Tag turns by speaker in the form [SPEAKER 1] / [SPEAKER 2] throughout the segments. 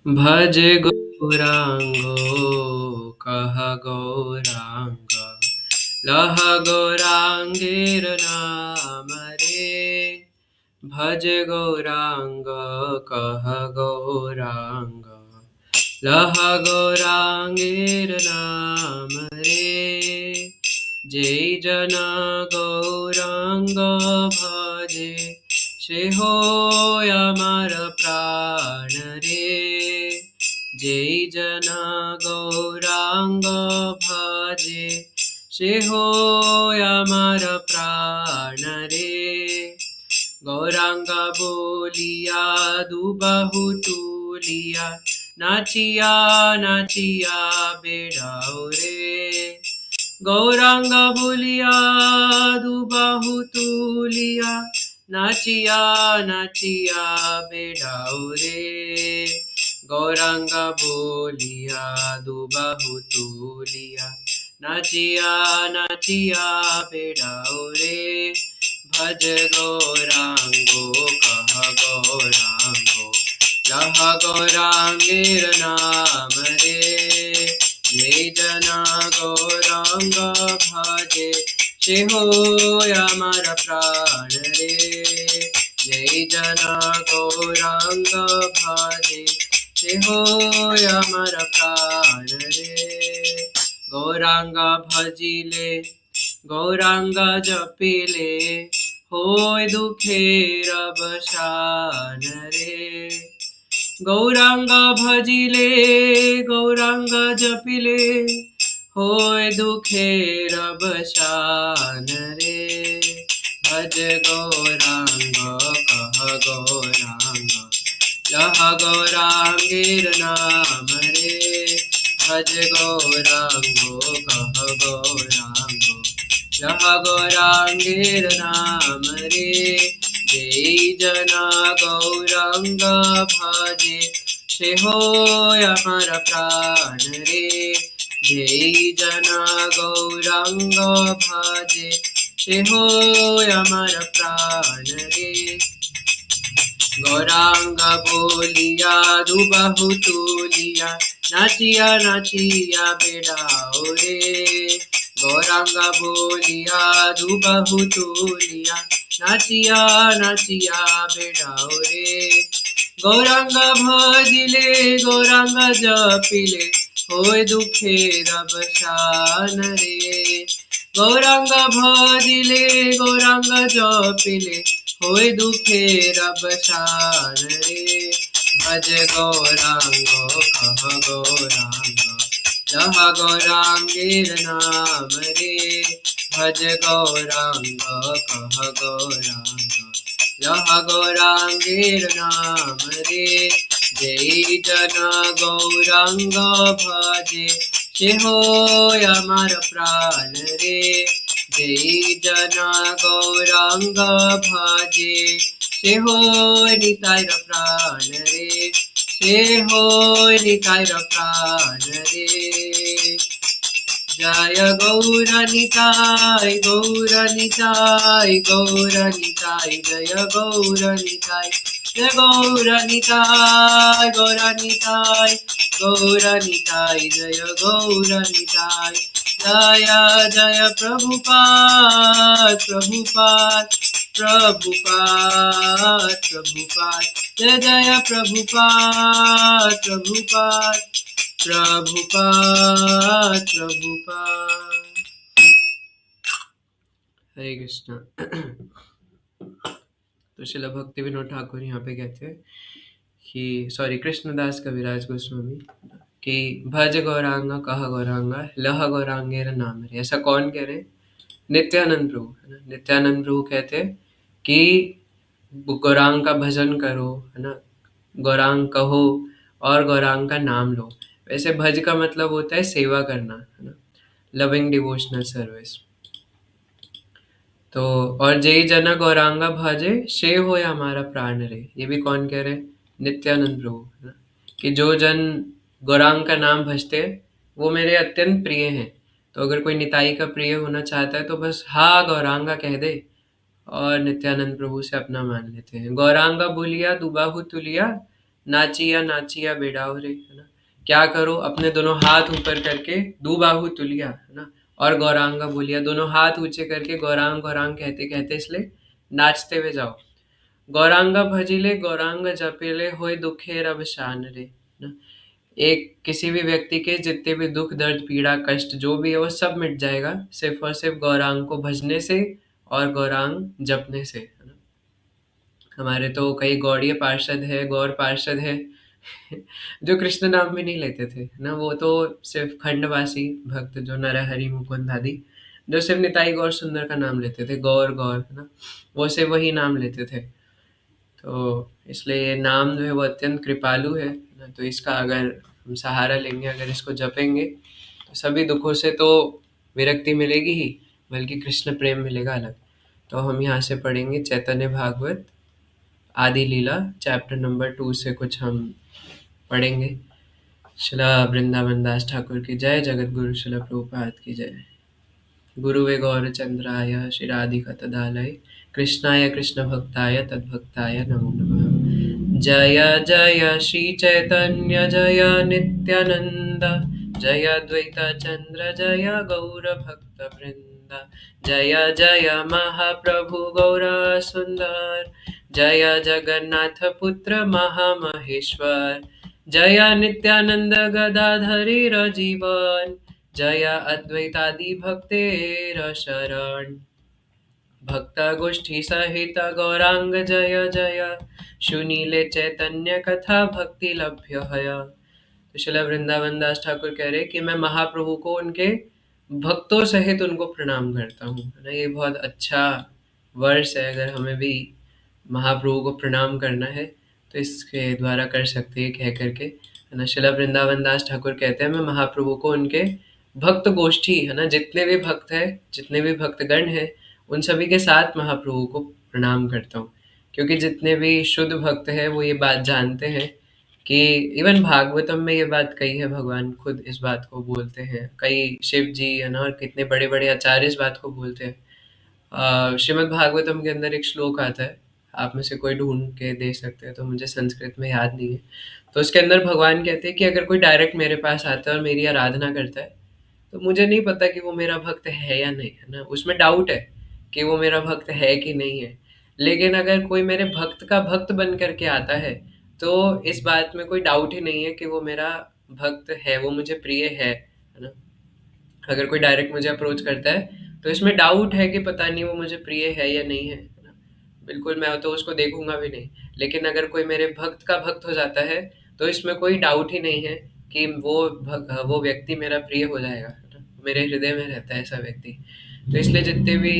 [SPEAKER 1] भज गौरांगो कह गौरांग लह गौरांगेर नाम रे। भज गौरांग कह गौरांग लह गौरांगेर नाम रे। जय जन गौरांग भजे से होय अमर प्राण रे। जय जन गौरांग भजे से होय अमर प्राण रे। गौरांग बोलिया दुबहु तुलिया नाचिया नाचिया बेड़ाओ रे। गौरांग बोलिया दुबहु तुलिया नाचिया नाचिया बेड़ाओ रे। गौरांग बोलिया दुबहु तुलिया नाचिया नाचिया बेड़ाओ रे। भज गौरांगो कह गौरांगो लह गौरांगेर नाम रे। जय जना गौरांग भजे से होय अमर प्राण रे। जय जना गौरांग भजे से होय अमर प्राण रे। गौरांग भजिले गौरांग जपिले होय दुखेर अवसान रे। गौरांग भजिले गौरांग जपिले होय दुखेर अवसान रे। भज गौरांग कह गौरांग लह गौरांगेर नाम रे। भज गौरांगो कह गौरांगो लह गौरांगेर नाम रे। जय जना गौरांग भजे से होय अमर प्राण रे। जय जना गौरांग भजे से होय अमर प्राण रे। गौरांग बोलिया दुबहु तुलिया नाचिया नाचिया बेड़ाओ रे। गौरांग बोलिया दुबहु तुलिया नाचिया नाचिया बेड़ाओ रे। गौरांग भजिले गौरांग जपिले होय दुखेर अवसान रे। गौरांग भजिले गौरांग जपिले होय दुखेर अवसान रे। भज गौरांगो कह गौरांग लह गौरांगेर नाम रे। भज गौरांग कह गौरांग लह गौरांगेर नाम रे। जय जना गौरांग भजे से होय अमर प्राण रे। जय जना गौरांग भजे से होय निताय प्राण रे। से होय निताय प्राण रे। जय गौरनिताय गौरनिताय गौरनिताय जय गौरनिताय। जय गौरनिताय गौरनिताय गौरनिताय जय गौरनिताय। जय जय प्रभुपाद प्रभुपाद प्रभुपाद प्रभुपाद जय जय प्रभुपाद प्रभुपाद प्रभुपाद प्रभुपाद। हरे कृष्णा। तो श्रील भक्ति विनोद ठाकुर यहाँ पे कहते हैं कि सॉरी कृष्णदास कविराज गोस्वामी कि भज गौरांग कह गौरांग लह गौरांगेर नाम रे। ऐसा कौन कह रहे? नित्यानंद प्रभु है ना। नित्यानंद प्रभु कहते हैं कि गौरांग का भजन करो है ना, गौरांग कहो और गौरांग का नाम लो। वैसे भज का मतलब होता है सेवा करना है ना, लविंग डिवोशनल सर्विस। तो और जय जना गौरांगा भजे से होय हमारा प्राण रे, ये भी कौन कह रहे? नित्यानंद प्रभु है ना, कि जो जन गौरांग का नाम भजते हैं वो मेरे अत्यंत प्रिय हैं। तो अगर कोई निताई का प्रिय होना चाहता है तो बस हा गौरांगा कह दे और नित्यानंद प्रभु से अपना मान लेते हैं। गौरांगा बोलिया दुबाहु तुलिया नाचिया नाचिया बेड़ाव रे, है ना। क्या करो, अपने दोनों हाथ ऊपर करके दो बाहु तुलिया, है ना। और गौरांगा बोलिया, दोनों हाथ ऊंचे करके गौरांग गौरांग कहते कहते इसलिए नाचते हुए जाओ। गौरांगा भजिले गौरांग जपेले होए दुखे रब शान रे, ना। एक किसी भी व्यक्ति के जितने भी दुख दर्द पीड़ा कष्ट जो भी है वो सब मिट जाएगा सिर्फ और सिर्फ गौरांग को भजने से और गौरांग जपने से, है ना। हमारे तो कई गौड़ीय पार्षद है, गौर पार्षद है जो कृष्ण नाम भी नहीं लेते थे ना। वो तो सिर्फ खंडवासी भक्त जो नरहरि मुकुंद आदि, जो सिर्फ निताई गौर सुंदर का नाम लेते थे, गौर गौर, है ना। वो सिर्फ वही नाम लेते थे। तो इसलिए ये नाम जो है वो अत्यंत कृपालु है ना। तो इसका अगर हम सहारा लेंगे, अगर इसको जपेंगे, तो सभी दुखों से तो विरक्ति मिलेगी ही, बल्कि कृष्ण प्रेम मिलेगा अलग। तो हम यहाँ से पढ़ेंगे चैतन्य भागवत आदि लीला चैप्टर नंबर 2 से कुछ हम पढ़ेंगे। शिला वृंदावन दास ठाकुर की जय, जगत गुरु शिला प्रभुपाद की जय। गुरुवे गौरचंद्राय श्रीराधिकतदालय कृष्णाय कृष्णभक्ताय तद्भक्ताय नमो नमः। जय जय श्री चैतन्य जय नित्यानंद, जय द्वैत चंद्र जय गौरभक्तवृंद, जय जय महाप्रभु गौर सुंदर, जय जगन्नाथ पुत्र महामहेश्वर, जय नित्यानंद गदाधरी जीवन, जय अद्वैतादि भक्तेर शरण, भक्त गोष्ठी सहित गौरांग जय जय, सुनीले चैतन्य कथा भक्ति लभ्य है। तो शिला वृंदावन दास ठाकुर कह रहे कि मैं महाप्रभु को उनके भक्तों सहित उनको प्रणाम करता हूँ, है ना। ये बहुत अच्छा वर्ष है, अगर हमें भी महाप्रभु को प्रणाम करना है तो इसके द्वारा कर सकते हैं कह करके, है ना। शिला वृंदावन दास ठाकुर कहते हैं मैं महाप्रभु को उनके भक्त गोष्ठी, है ना, जितने भी भक्त है, जितने भी भक्तगण है, उन सभी के साथ महाप्रभु को प्रणाम करता हूँ। क्योंकि जितने भी शुद्ध भक्त है वो ये बात जानते हैं कि इवन भागवतम में ये बात कही है, भगवान खुद इस बात को बोलते हैं, कई शिव जी, है ना, और कितने बड़े बड़े आचार्य इस बात को बोलते हैं। श्रीमद् भागवतम के अंदर एक श्लोक आता है, आप में से कोई ढूंढ के दे सकते हैं, तो मुझे संस्कृत में याद नहीं है। तो उसके अंदर भगवान कहते हैं कि अगर कोई डायरेक्ट मेरे पास आता है और मेरी आराधना करता है, तो मुझे नहीं पता कि वो मेरा भक्त है या नहीं, है ना। उसमें डाउट है कि वो मेरा भक्त है कि नहीं है। लेकिन अगर कोई मेरे भक्त का भक्त बन करके आता है, तो इस बात में कोई डाउट ही नहीं है कि वो मेरा भक्त है, वो मुझे प्रिय है ना। अगर कोई डायरेक्ट मुझे अप्रोच करता है तो इसमें डाउट है कि पता नहीं वो मुझे प्रिय है या नहीं है ना। बिल्कुल मैं तो उसको देखूंगा भी नहीं। लेकिन अगर कोई मेरे भक्त का भक्त हो जाता है, तो इसमें कोई डाउट ही नहीं है कि वो व्यक्ति मेरा प्रिय हो जाएगा, है ना। मेरे हृदय में रहता है ऐसा व्यक्ति। तो इसलिए जितने भी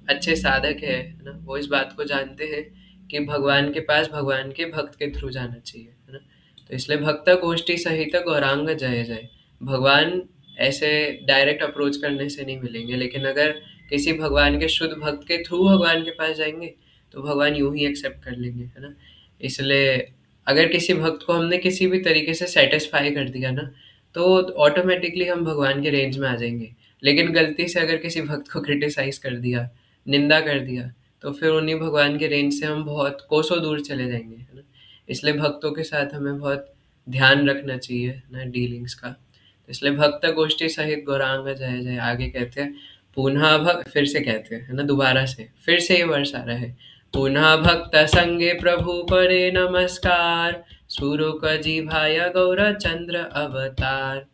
[SPEAKER 1] अच्छे साधक है ना, वो इस बात को जानते हैं कि भगवान के पास भगवान के भक्त के थ्रू जाना चाहिए, है ना। तो इसलिए भक्त गोष्ठी सहित गौरांग जय जय, भगवान ऐसे डायरेक्ट अप्रोच करने से नहीं मिलेंगे, लेकिन अगर किसी भगवान के शुद्ध भक्त के थ्रू भगवान के पास जाएंगे तो भगवान यूं ही एक्सेप्ट कर लेंगे, है ना। इसलिए अगर किसी भक्त को हमने किसी भी तरीके से सेटिस्फाई कर दिया ना, तो ऑटोमेटिकली हम भगवान के रेंज में आ जाएंगे। लेकिन गलती से अगर किसी भक्त को क्रिटिसाइज कर दिया, निंदा कर दिया, तो फिर उन्हीं भगवान के रेंज से हम बहुत कोसों दूर चले जाएंगे, है ना। इसलिए भक्तों के साथ हमें बहुत ध्यान रखना चाहिए, है ना, डीलिंग्स का। इसलिए भक्त गोष्ठी सहित गौरांग जय जय, आगे कहते हैं पुनः भक्त, फिर से कहते हैं, है ना, दोबारा से फिर से ये वर्ष आ रहा है। पुनः भक्त संगे प्रभु परे नमस्कार, सुरो जी भाया गौर चंद्र अवतार।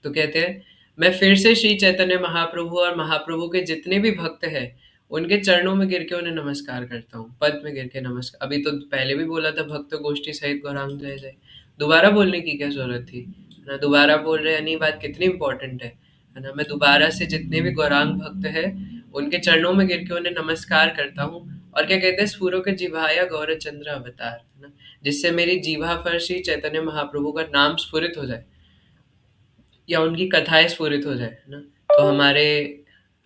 [SPEAKER 1] तो कहते हैं मैं फिर से श्री चैतन्य महाप्रभु और महाप्रभु के जितने भी भक्त हैं उनके चरणों में गिर के उन्हें नमस्कार करता हूँ, पद में गिर के नमस्कार। अभी तो पहले भी बोला था भक्त गोष्ठी सहित गौरांग जय जय, दोबारा बोलने की क्या जरूरत थी, है ना। दोबारा बोल रहे हैं, यानी बात कितनी इंपॉर्टेंट है ना। मैं दोबारा से जितने भी गौरांग भक्त है उनके चरणों में गिर के उन्हें नमस्कार करता हूँ। और क्या कहते हैं, स्फुरो के जिभाया गौर चंद्र अवतार, है ना, जिससे मेरी जीभा पर श्री चैतन्य महाप्रभु का नाम स्फुरित हो जाए या उनकी कथाएं स्फुरित हो जाए, है ना। तो हमारे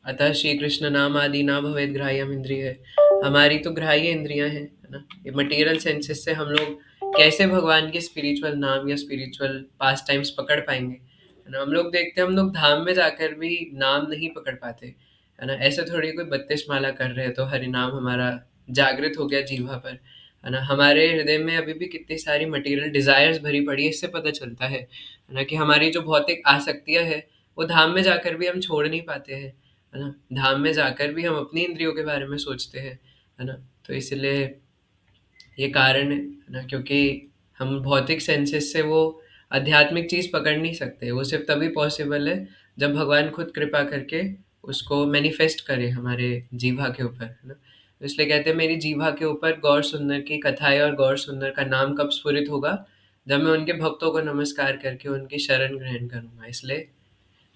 [SPEAKER 1] अतः श्री कृष्ण नाम आदि ना भवेद ग्राह्यम इंद्रिय है, हमारी तो ग्राह्य इंद्रियां हैं, है ना। ये मटेरियल सेंसेस से हम लोग कैसे भगवान के स्पिरिचुअल नाम या स्पिरिचुअल पास टाइम्स पकड़ पाएंगे, है ना। हम लोग देखते हैं, हम लोग धाम में जाकर भी नाम नहीं पकड़ पाते, है ना। ऐसे थोड़ी कोई 32 माला कर रहे हैं तो हरि नाम हमारा जागृत हो गया जीवा पर। है ना? हमारे हृदय में अभी भी कितनी सारी मटेरियल डिजायर्स भरी पड़ी है, इससे पता चलता है ना? कि हमारी जो भौतिक आसक्तियां है वो धाम में जाकर भी हम छोड़ नहीं पाते हैं, है ना? धाम में जाकर भी हम अपनी इंद्रियों के बारे में सोचते हैं, है ना? तो इसलिए ये कारण है ना? क्योंकि हम भौतिक सेंसेस से वो आध्यात्मिक चीज पकड़ नहीं सकते। वो सिर्फ तभी पॉसिबल है जब भगवान खुद कृपा करके उसको मैनिफेस्ट करे हमारे जीवा के ऊपर, है ना? तो इसलिए कहते हैं मेरी जीवा के ऊपर गौर सुंदर की कथाएं और गौर सुंदर का नाम कब स्फुरित होगा, जब मैं उनके भक्तों को नमस्कार करके उनकी शरण ग्रहण करूंगा। इसलिए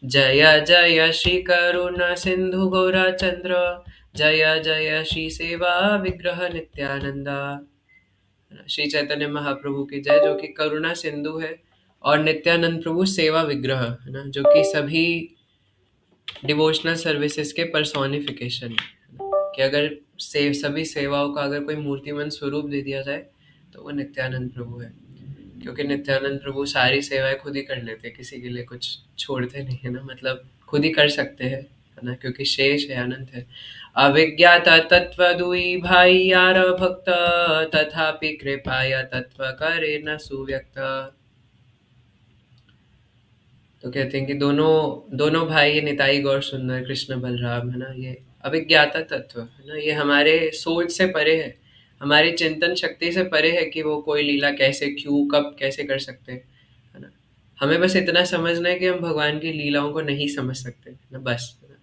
[SPEAKER 1] जय जय श्री करुणा सिंधु गौरा चंद्र, जय जय श्री सेवा विग्रह नित्यानंदा। श्री चैतन्य महाप्रभु की जय, जो कि करुणा सिंधु है, और नित्यानंद प्रभु सेवा विग्रह है ना, जो कि सभी डिवोशनल सर्विसेज के पर्सोनिफिकेशन है ना। कि अगर सभी सेवाओं का अगर कोई मूर्तिमंत स्वरूप दे दिया जाए तो वो नित्यानंद प्रभु है। क्योंकि नित्यानंद प्रभु सारी सेवाएं खुद ही कर लेते हैं, किसी के लिए कुछ छोड़ते नहीं है ना, मतलब खुद ही कर सकते हैं, है ना? क्योंकि शेष है, अनंत है। अविज्ञाता तत्व दुई भाई यार भक्त, तथापि कृपाया तत्व करे न सुव्यक्त। तो कहते हैं कि दोनों दोनों भाई, ये निताई गौर सुंदर कृष्ण बलराम, है ना, ये अविज्ञाता तत्व है ना, ये हमारे सोच से परे है, हमारी चिंतन शक्ति से परे है कि वो कोई लीला कैसे, क्यों, कब, कैसे कर सकते हैं, है ना? हमें बस इतना समझना है कि हम भगवान की लीलाओं को नहीं समझ सकते, है ना, बस, है ना?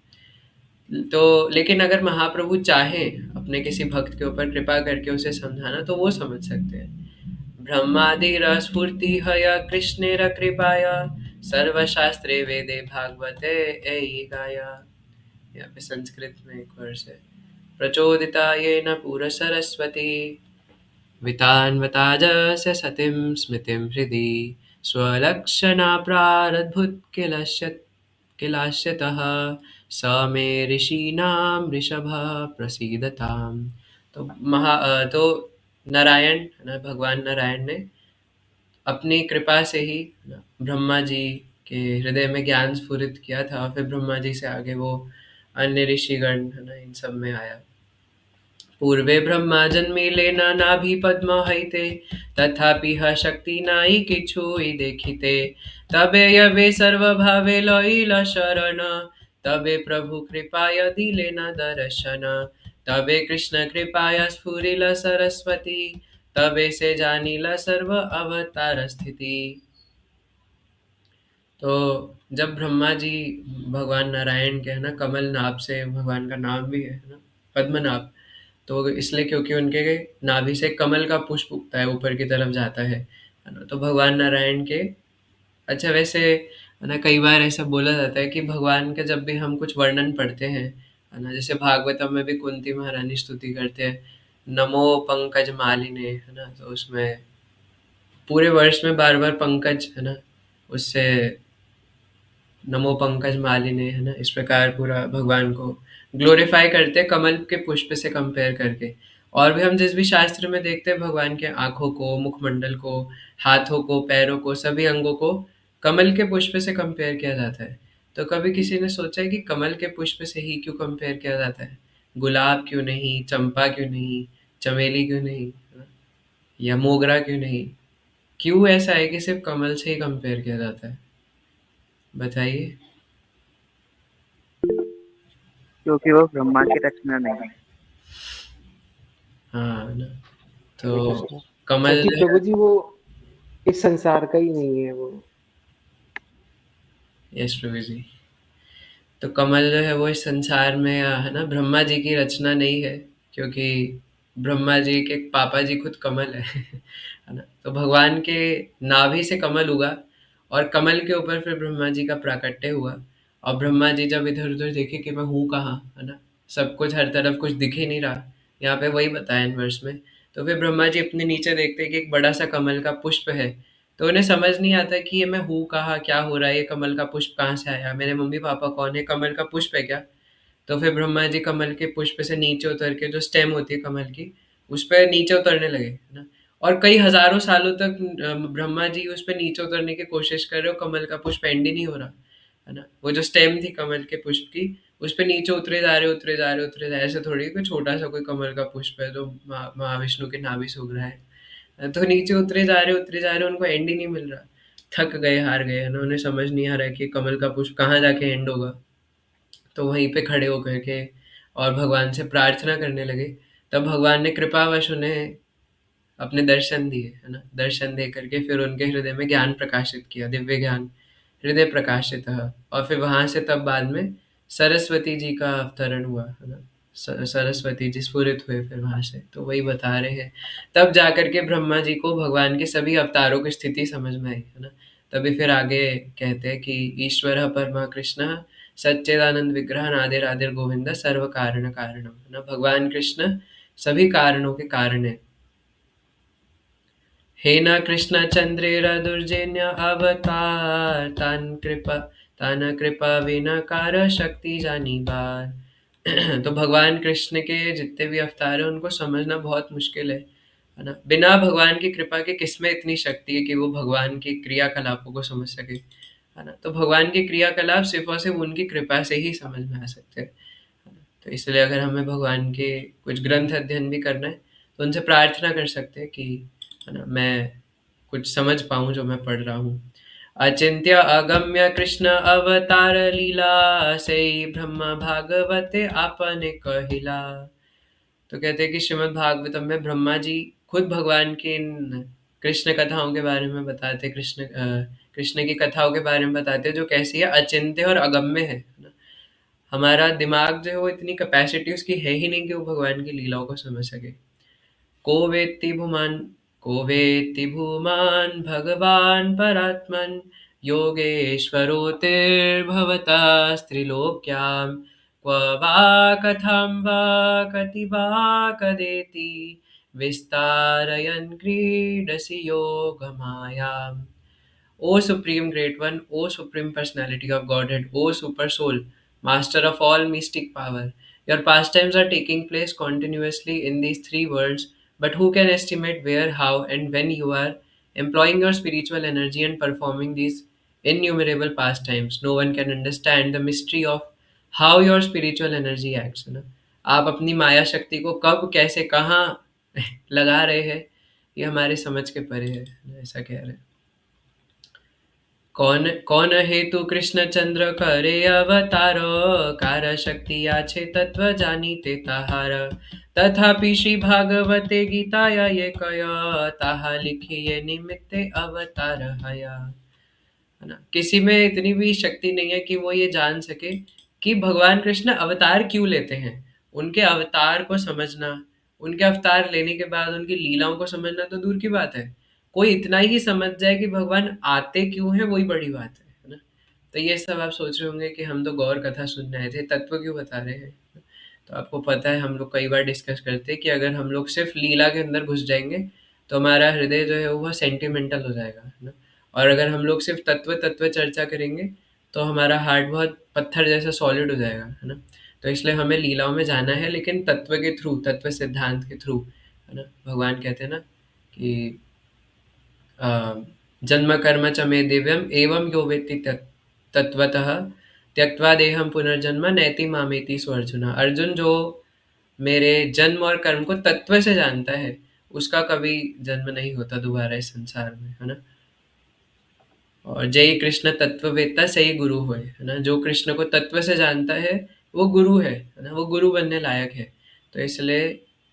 [SPEAKER 1] तो लेकिन अगर महाप्रभु चाहें अपने किसी भक्त के ऊपर कृपा करके उसे समझाना, तो वो समझ सकते हैं। ब्रह्मादिरस्फूर्तिहय कृष्णेर कृपाया, सर्वशास्त्रे वेदे भागवते एयि गाया। यहाँ पे संस्कृत में एक वर्ष है। प्रचोदिता येन पुर सरस्वती, वितान्वताजस्य सतीं स्मृतिं हृदि, स्वलक्षणा प्रारद्भुत किलाश्यतः, स मे ऋषीणां ऋषभः प्रसीदताम्। तो नारायण, है ना, भगवान नारायण ने अपनी कृपा से ही ना ब्रह्मा जी के हृदय में ज्ञान स्फुरित किया था, फिर ब्रह्मा जी से आगे वो अन्य ऋषिगण, है ना, इन सब में आया। पूर्वे ब्रह्मा जन्मिले नाभि पद्म हईते, तथापि ह शक्ति नाई किछुई देखिते, तबे यबे सर्व भावे लईला शरण, तबे प्रभु कृपाय दिले न दर्शन, तबे कृष्ण कृपाय स्फुरिल सरस्वती, तबे से जानिला सर्व अवतार स्थिति। तो जब ब्रह्मा जी भगवान नारायण के, है ना, कमल नाभ से भगवान का नाम भी है ना, पद्मनाभ, तो इसलिए क्योंकि उनके नाभि से कमल का पुष्प उगता है, ऊपर की तरफ जाता है ना, तो भगवान नारायण के, अच्छा वैसे, है ना, कई बार ऐसा बोला जाता है कि भगवान का जब भी हम कुछ वर्णन पढ़ते हैं, है ना, जैसे भागवतम में भी कुंती महारानी स्तुति करते हैं, नमो पंकज मालिने, है ना, तो उसमें पूरे वर्ष में बार बार पंकज, है ना, उससे नमो पंकज मालिने, है ना, इस प्रकार पूरा भगवान को ग्लोरीफाई करते हैं कमल के पुष्प से कंपेयर करके। और भी हम जिस भी शास्त्र में देखते हैं भगवान के आंखों को, मुखमंडल को, हाथों को, पैरों को, सभी अंगों को कमल के पुष्प से कंपेयर किया जाता है। तो कभी किसी ने सोचा है कि कमल के पुष्प से ही क्यों कंपेयर किया जाता है? गुलाब क्यों नहीं, चंपा क्यों नहीं, चमेली क्यों नहीं, है ना? या मोगरा क्यों नहीं? क्यों ऐसा है कि सिर्फ कमल से ही कंपेयर किया जाता है? बताइए।
[SPEAKER 2] क्योंकि वो ब्रह्मा की रचना नहीं है।
[SPEAKER 1] हाँ ना,
[SPEAKER 3] हरे
[SPEAKER 1] तो
[SPEAKER 3] कृष्ण।
[SPEAKER 1] कमल
[SPEAKER 3] क्योंकि
[SPEAKER 1] जो
[SPEAKER 3] प्रभु
[SPEAKER 1] है,
[SPEAKER 3] जी वो इस संसार का ही नहीं है वो।
[SPEAKER 1] यश प्रभु जी, तो कमल जो है वो इस संसार में, है ना, ब्रह्मा जी की रचना नहीं है, क्योंकि ब्रह्मा जी के पापा जी खुद कमल है है ना, तो भगवान के नाभि से कमल उगा, और कमल के ऊपर फिर ब्रह्मा जी का प्राकट्य हुआ। और ब्रह्मा जी जब इधर उधर देखे कि मैं हूँ कहाँ, है ना, सब कुछ हर तरफ कुछ दिख ही नहीं रहा, यहाँ पे वही बताया इन वर्ष में, तो फिर ब्रह्मा जी अपने नीचे देखते हैं कि एक बड़ा सा कमल का पुष्प है। तो उन्हें समझ नहीं आता कि ये मैं हूँ कहाँ, क्या हो रहा है, ये कमल का पुष्प कहाँ से आया, मेरे मम्मी पापा कौन है, कमल का पुष्प है क्या? तो फिर ब्रह्मा जी कमल के पुष्प से नीचे उतर के, जो स्टेम होती है कमल की, उस पर नीचे उतरने लगे, है ना। और कई हजारों सालों तक ब्रह्मा जी उस पर नीचे उतरने की कोशिश कर रहे हो, कमल का पुष्प एंड ही नहीं हो रहा, है ना। वो जो स्टेम थी कमल के पुष्प की, उस पे नीचे उतरे जा रहे, उतरे जा रहे, उतरे जा रहे, ऐसे थोड़ी कोई छोटा सा कोई कमल का पुष्प है तो महाविष्णु के नाभि सूख रहा है। तो नीचे उतरे जा रहे, उतरे जा रहे, उनको एंड ही नहीं मिल रहा। थक गए, हार गए, है ना? उन्हें समझ नहीं आ रहा है कि कमल का पुष्प कहाँ जाके एंड होगा। तो वहीं पे खड़े होकर के और भगवान से प्रार्थना करने लगे। तब भगवान ने कृपावश उन्हें अपने दर्शन दिए, है ना? दर्शन दे करके फिर उनके हृदय में ज्ञान प्रकाशित किया, दिव्य ज्ञान हृदय प्रकाशित। और फिर वहां से तब बाद में सरस्वती जी का अवतरण हुआ, है ना? सरस्वती जी स्फुरित हुए फिर वहां से, तो वही बता रहे हैं। तब जाकर के ब्रह्मा जी को भगवान के सभी अवतारों की स्थिति समझ में आई, है ना? तभी फिर आगे कहते हैं कि ईश्वर परमा कृष्ण सच्चिदानंद विग्रह नादिर आदिर गोविंद सर्व कारण कारणम, है ना? भगवान कृष्ण सभी कारणों के कारण है। हे न कृष्ण चंद्रेर दुर्जन्य अवतार तान कृपा विना कार शक्ति जानी बार। तो भगवान कृष्ण के जितने भी अवतार हैं उनको समझना बहुत मुश्किल है ना? बिना भगवान की कृपा के किसमें इतनी शक्ति है कि वो भगवान के क्रियाकलापों को समझ सके, है ना? तो भगवान के क्रियाकलाप सिर्फ और सिर्फ उनकी कृपा से ही समझ में आ सकते हैं, है ना? तो इसलिए अगर हमें भगवान के कुछ ग्रंथ अध्ययन भी करना है तो उनसे प्रार्थना कर सकते हैं कि, है ना, मैं कुछ समझ पाऊँ जो मैं पढ़ रहा हूँ। अचिंत्य अगम्य कृष्ण अवतार लीला से ब्रह्म भागवते आपने कहिला। तो कहते हैं कि श्रीमद् भागवतम में ब्रह्मा जी खुद भगवान की इन कृष्ण कथाओं के बारे में बताते, कृष्ण की कथाओं के बारे में बताते हैं जो कैसी है, अचिंत्य और अगम्य है ना? हमारा दिमाग जो है वो इतनी कैपेसिटी उसकी है ही नहीं कि वो भगवान की लीलाओं को समझ सके। को वेत्ति भूमान् को वेत्ति भूमान् भगवान् परात्मन् योगेश्वरोऽतिर्भवता स्त्रीलोक्यां क्व वा कथं वा कति वा कदेति विस्तारयन् क्रीडसि योगमायाम्। O Supreme Great One, O Supreme Personality of Godhead, O Super Soul, Master of all mystic power, your pastimes are taking place continuously in these three worlds, but who can estimate where, how, and when you are employing your spiritual energy and performing these innumerable pastimes? No one can understand the mystery of how your spiritual energy acts, है ना? आप अपनी माया शक्ति को कब, कैसे, कहाँ लगा रहे हैं, ये हमारे समझ के परे है, ऐसा कह रहे हैं। कौन कौन हेतु कृष्ण चंद्र करे अवतार कार शक्ति आछे तत्व जानीते ताहार तथापि श्री भागवते गीताया ये कय ताहा लिखिए निमित्ते अवतार हया, है ना? किसी में इतनी भी शक्ति नहीं है कि वो ये जान सके कि भगवान कृष्ण अवतार क्यों लेते हैं। उनके अवतार को समझना, उनके अवतार लेने के बाद उनकी लीलाओं को समझना तो दूर की बात है, कोई इतना ही समझ जाए कि भगवान आते क्यों हैं वही बड़ी बात है ना? तो ये सब आप सोच रहे होंगे कि हम तो गौर कथा सुनने आए थे, तत्व क्यों बता रहे हैं? तो आपको पता है हम लोग कई बार डिस्कस करते हैं कि अगर हम लोग सिर्फ लीला के अंदर घुस जाएंगे तो हमारा हृदय जो है वो सेंटिमेंटल हो जाएगा, है ना? और अगर हम लोग सिर्फ तत्व तत्व चर्चा करेंगे तो हमारा हार्ट बहुत पत्थर जैसा सॉलिड हो जाएगा, है ना? तो इसलिए हमें लीलाओं में जाना है, लेकिन तत्व के थ्रू, तत्व सिद्धांत के थ्रू, है ना? भगवान कहते हैं ना कि अ, जन्म कर्म च मे दिव्यम एवं यो वेत्ति तत्वतः त्यक्त्वा देहम पुनर्जन्म नैति मामेति सो अर्जुन। अर्जुन जो मेरे जन्म और कर्म को तत्व से जानता है उसका कभी जन्म नहीं होता दोबारा इस संसार में, है ना? और जय कृष्ण तत्ववेत्ता सही गुरु होय, है ना? जो कृष्ण को तत्व से जानता है वो गुरु है ना? वो गुरु बनने लायक है। तो इसलिए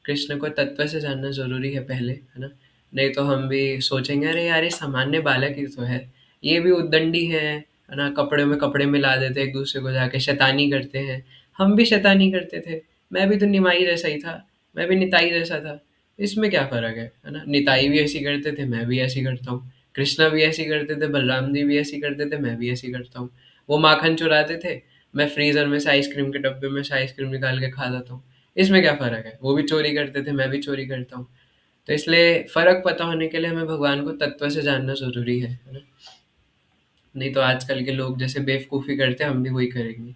[SPEAKER 1] कृष्ण को तत्व से जानना जरूरी है पहले, है ना? नहीं तो हम भी सोचेंगे अरे यार ये सामान्य बालक ही तो है, ये भी उद्दंडी है ना? कपड़े में कपड़े मिला देते एक दूसरे को, जाके शैतानी करते हैं। हम भी शैतानी करते थे, मैं भी तो निमाई जैसा ही था, मैं भी निताई जैसा था, इसमें क्या फ़र्क है ना? निताई भी ऐसी करते थे, मैं भी ऐसी करता हूँ। कृष्णा भी ऐसी करते थे, बलराम जी भी ऐसी करते थे, मैं भी ऐसी करता हूँ। वो माखन चुराते थे, मैं फ्रीज़र में से आइसक्रीम के डब्बे में से आइसक्रीम निकाल के खा जाता हूँ। इसमें क्या फ़र्क है? वो भी चोरी करते थे, मैं भी चोरी करता हूँ। तो इसलिए फ़र्क पता होने के लिए हमें भगवान को तत्व से जानना ज़रूरी है ना? नहीं तो आजकल के लोग जैसे बेवकूफ़ी करते हैं, हम भी वही करेंगे।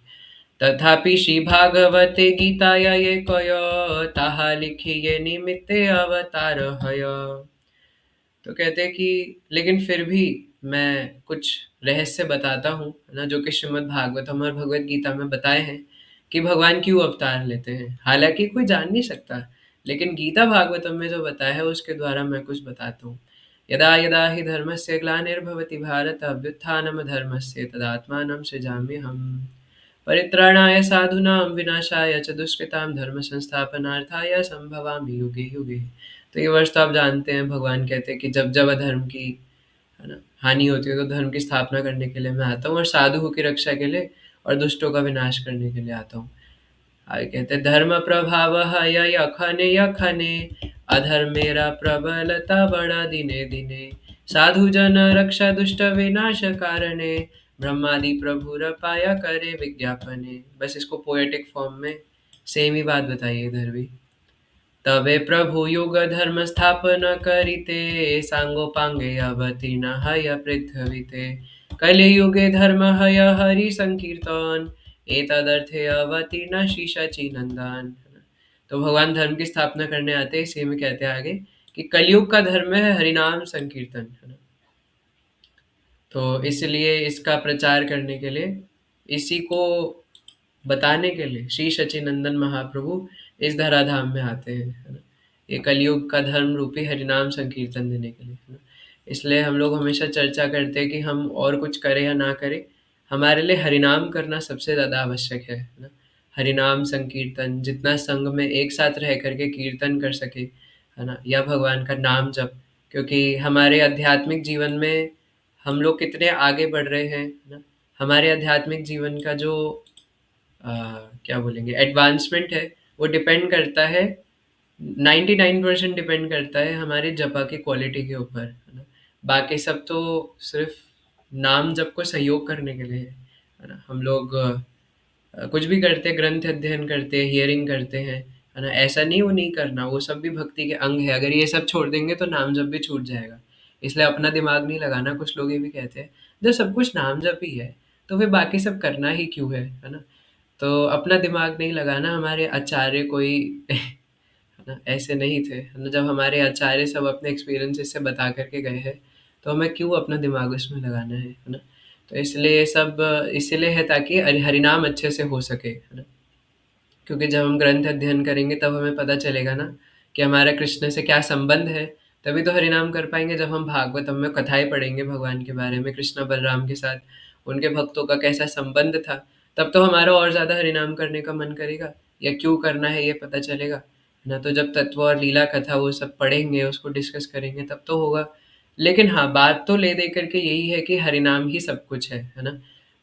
[SPEAKER 1] तथापि श्री भागवते गीताया ये कय ताहा लिखिए निमित्ते अवतार हय। तो कहते हैं कि लेकिन फिर भी मैं कुछ रहस्य बताता हूँ, है ना? जो कि श्रीमद् भागवतम और भगवत गीता में बताए हैं कि भगवान क्यों अवतार लेते हैं। हालाँकि कोई जान नहीं सकता, लेकिन गीता भागवतम में जो बताया है उसके द्वारा मैं कुछ बताता हूँ। यदा यदा हि धर्मस्य ग्लानिर्भवति भारत अभ्युत्थानम धर्मस्य तदात्मानं सृजाम्यहम्। परित्राणाय साधूनां विनाशाय च दुष्कृतां धर्म संस्थापनार्थाय संभवामि युगे युगे। तो ये वर्ष तो आप जानते हैं, भगवान कहते हैं कि जब जब अधर्म की, है ना, हानि होती है तो धर्म की स्थापना करने के लिए मैं आता हूँ, और साधुओं की रक्षा के लिए और दुष्टों का विनाश करने के लिए आता हूँ। आगे कहते हैं धर्म प्रभाव यखने यखने अधर्मेरा प्रबलता बड़ा दिने दिने साधु जन रक्षा दुष्ट विनाश कारणे ब्रह्मादि प्रभु पाया करे विज्ञापने। बस इसको पोएटिक फॉर्म में सेम ही बात बताइए इधर भी। तबे प्रभु युग धर्म स्थापन करिते सांगोपांगे अवतीर्ण हय पृथ्वीते कलियुगे धर्म हय हरि संकीर्तन एतदर्थे अवतीर्ण शीशाची नंदन। तो भगवान धर्म की स्थापना करने आते हैं, इसी में कहते हैं आगे कि कलयुग का धर्म है हरिनाम संकीर्तन, है ना। तो इसलिए इसका प्रचार करने के लिए, इसी को बताने के लिए श्री सचिनंदन महाप्रभु इस धराधाम में आते हैं, है ना। ये कलयुग का धर्म रूपी हरिनाम संकीर्तन देने के लिए, है ना। इसलिए हम लोग हमेशा चर्चा करते हैं कि हम और कुछ करें या ना करें, हमारे लिए हरिनाम करना सबसे ज़्यादा आवश्यक है ना। हरिनाम संकीर्तन, जितना संघ में एक साथ रह करके कीर्तन कर सके, है ना, या भगवान का नाम जप। क्योंकि हमारे आध्यात्मिक जीवन में हम लोग कितने आगे बढ़ रहे हैं ना। हमारे आध्यात्मिक जीवन का जो अ, क्या बोलेंगे एडवांसमेंट है, वो डिपेंड करता है, 99% डिपेंड करता है हमारी जपा की क्वालिटी के ऊपर, है ना। बाकी सब तो सिर्फ नाम जप को सहयोग करने के लिए है ना। हम लोग कुछ भी करते हैं, ग्रंथ अध्ययन करते हैं, हियरिंग करते हैं, है ना। ऐसा नहीं वो नहीं करना, वो सब भी भक्ति के अंग है। अगर ये सब छोड़ देंगे तो नाम जप भी छूट जाएगा। इसलिए अपना दिमाग नहीं लगाना। कुछ लोग ये भी कहते हैं जब सब कुछ नाम जप ही है तो फिर बाकी सब करना ही क्यों है ना। तो अपना दिमाग नहीं लगाना। हमारे आचार्य कोई है ना ऐसे नहीं थे, है ना। जब हमारे आचार्य सब अपने एक्सपीरियंसेस से बता करके गए हैं तो हमें क्यों अपना दिमाग उसमें लगाना है ना। तो इसलिए ये सब इसलिए है ताकि हरिनाम अच्छे से हो सके, है ना। क्योंकि जब हम ग्रंथ अध्ययन करेंगे तब हमें पता चलेगा ना कि हमारा कृष्ण से क्या संबंध है। तभी तो हरिनाम कर पाएंगे। जब हम भागवतम में कथाएं पढ़ेंगे भगवान के बारे में, कृष्ण बलराम के साथ उनके भक्तों का कैसा संबंध था, तब तो हमारा और ज़्यादा हरिनाम करने का मन करेगा, या क्यों करना है ये पता चलेगा, है ना। तो जब तत्व और लीला कथा वो सब पढ़ेंगे, उसको डिस्कस करेंगे, तब तो होगा। लेकिन हाँ, बात तो ले दे करके यही है कि हरिनाम ही सब कुछ है ना।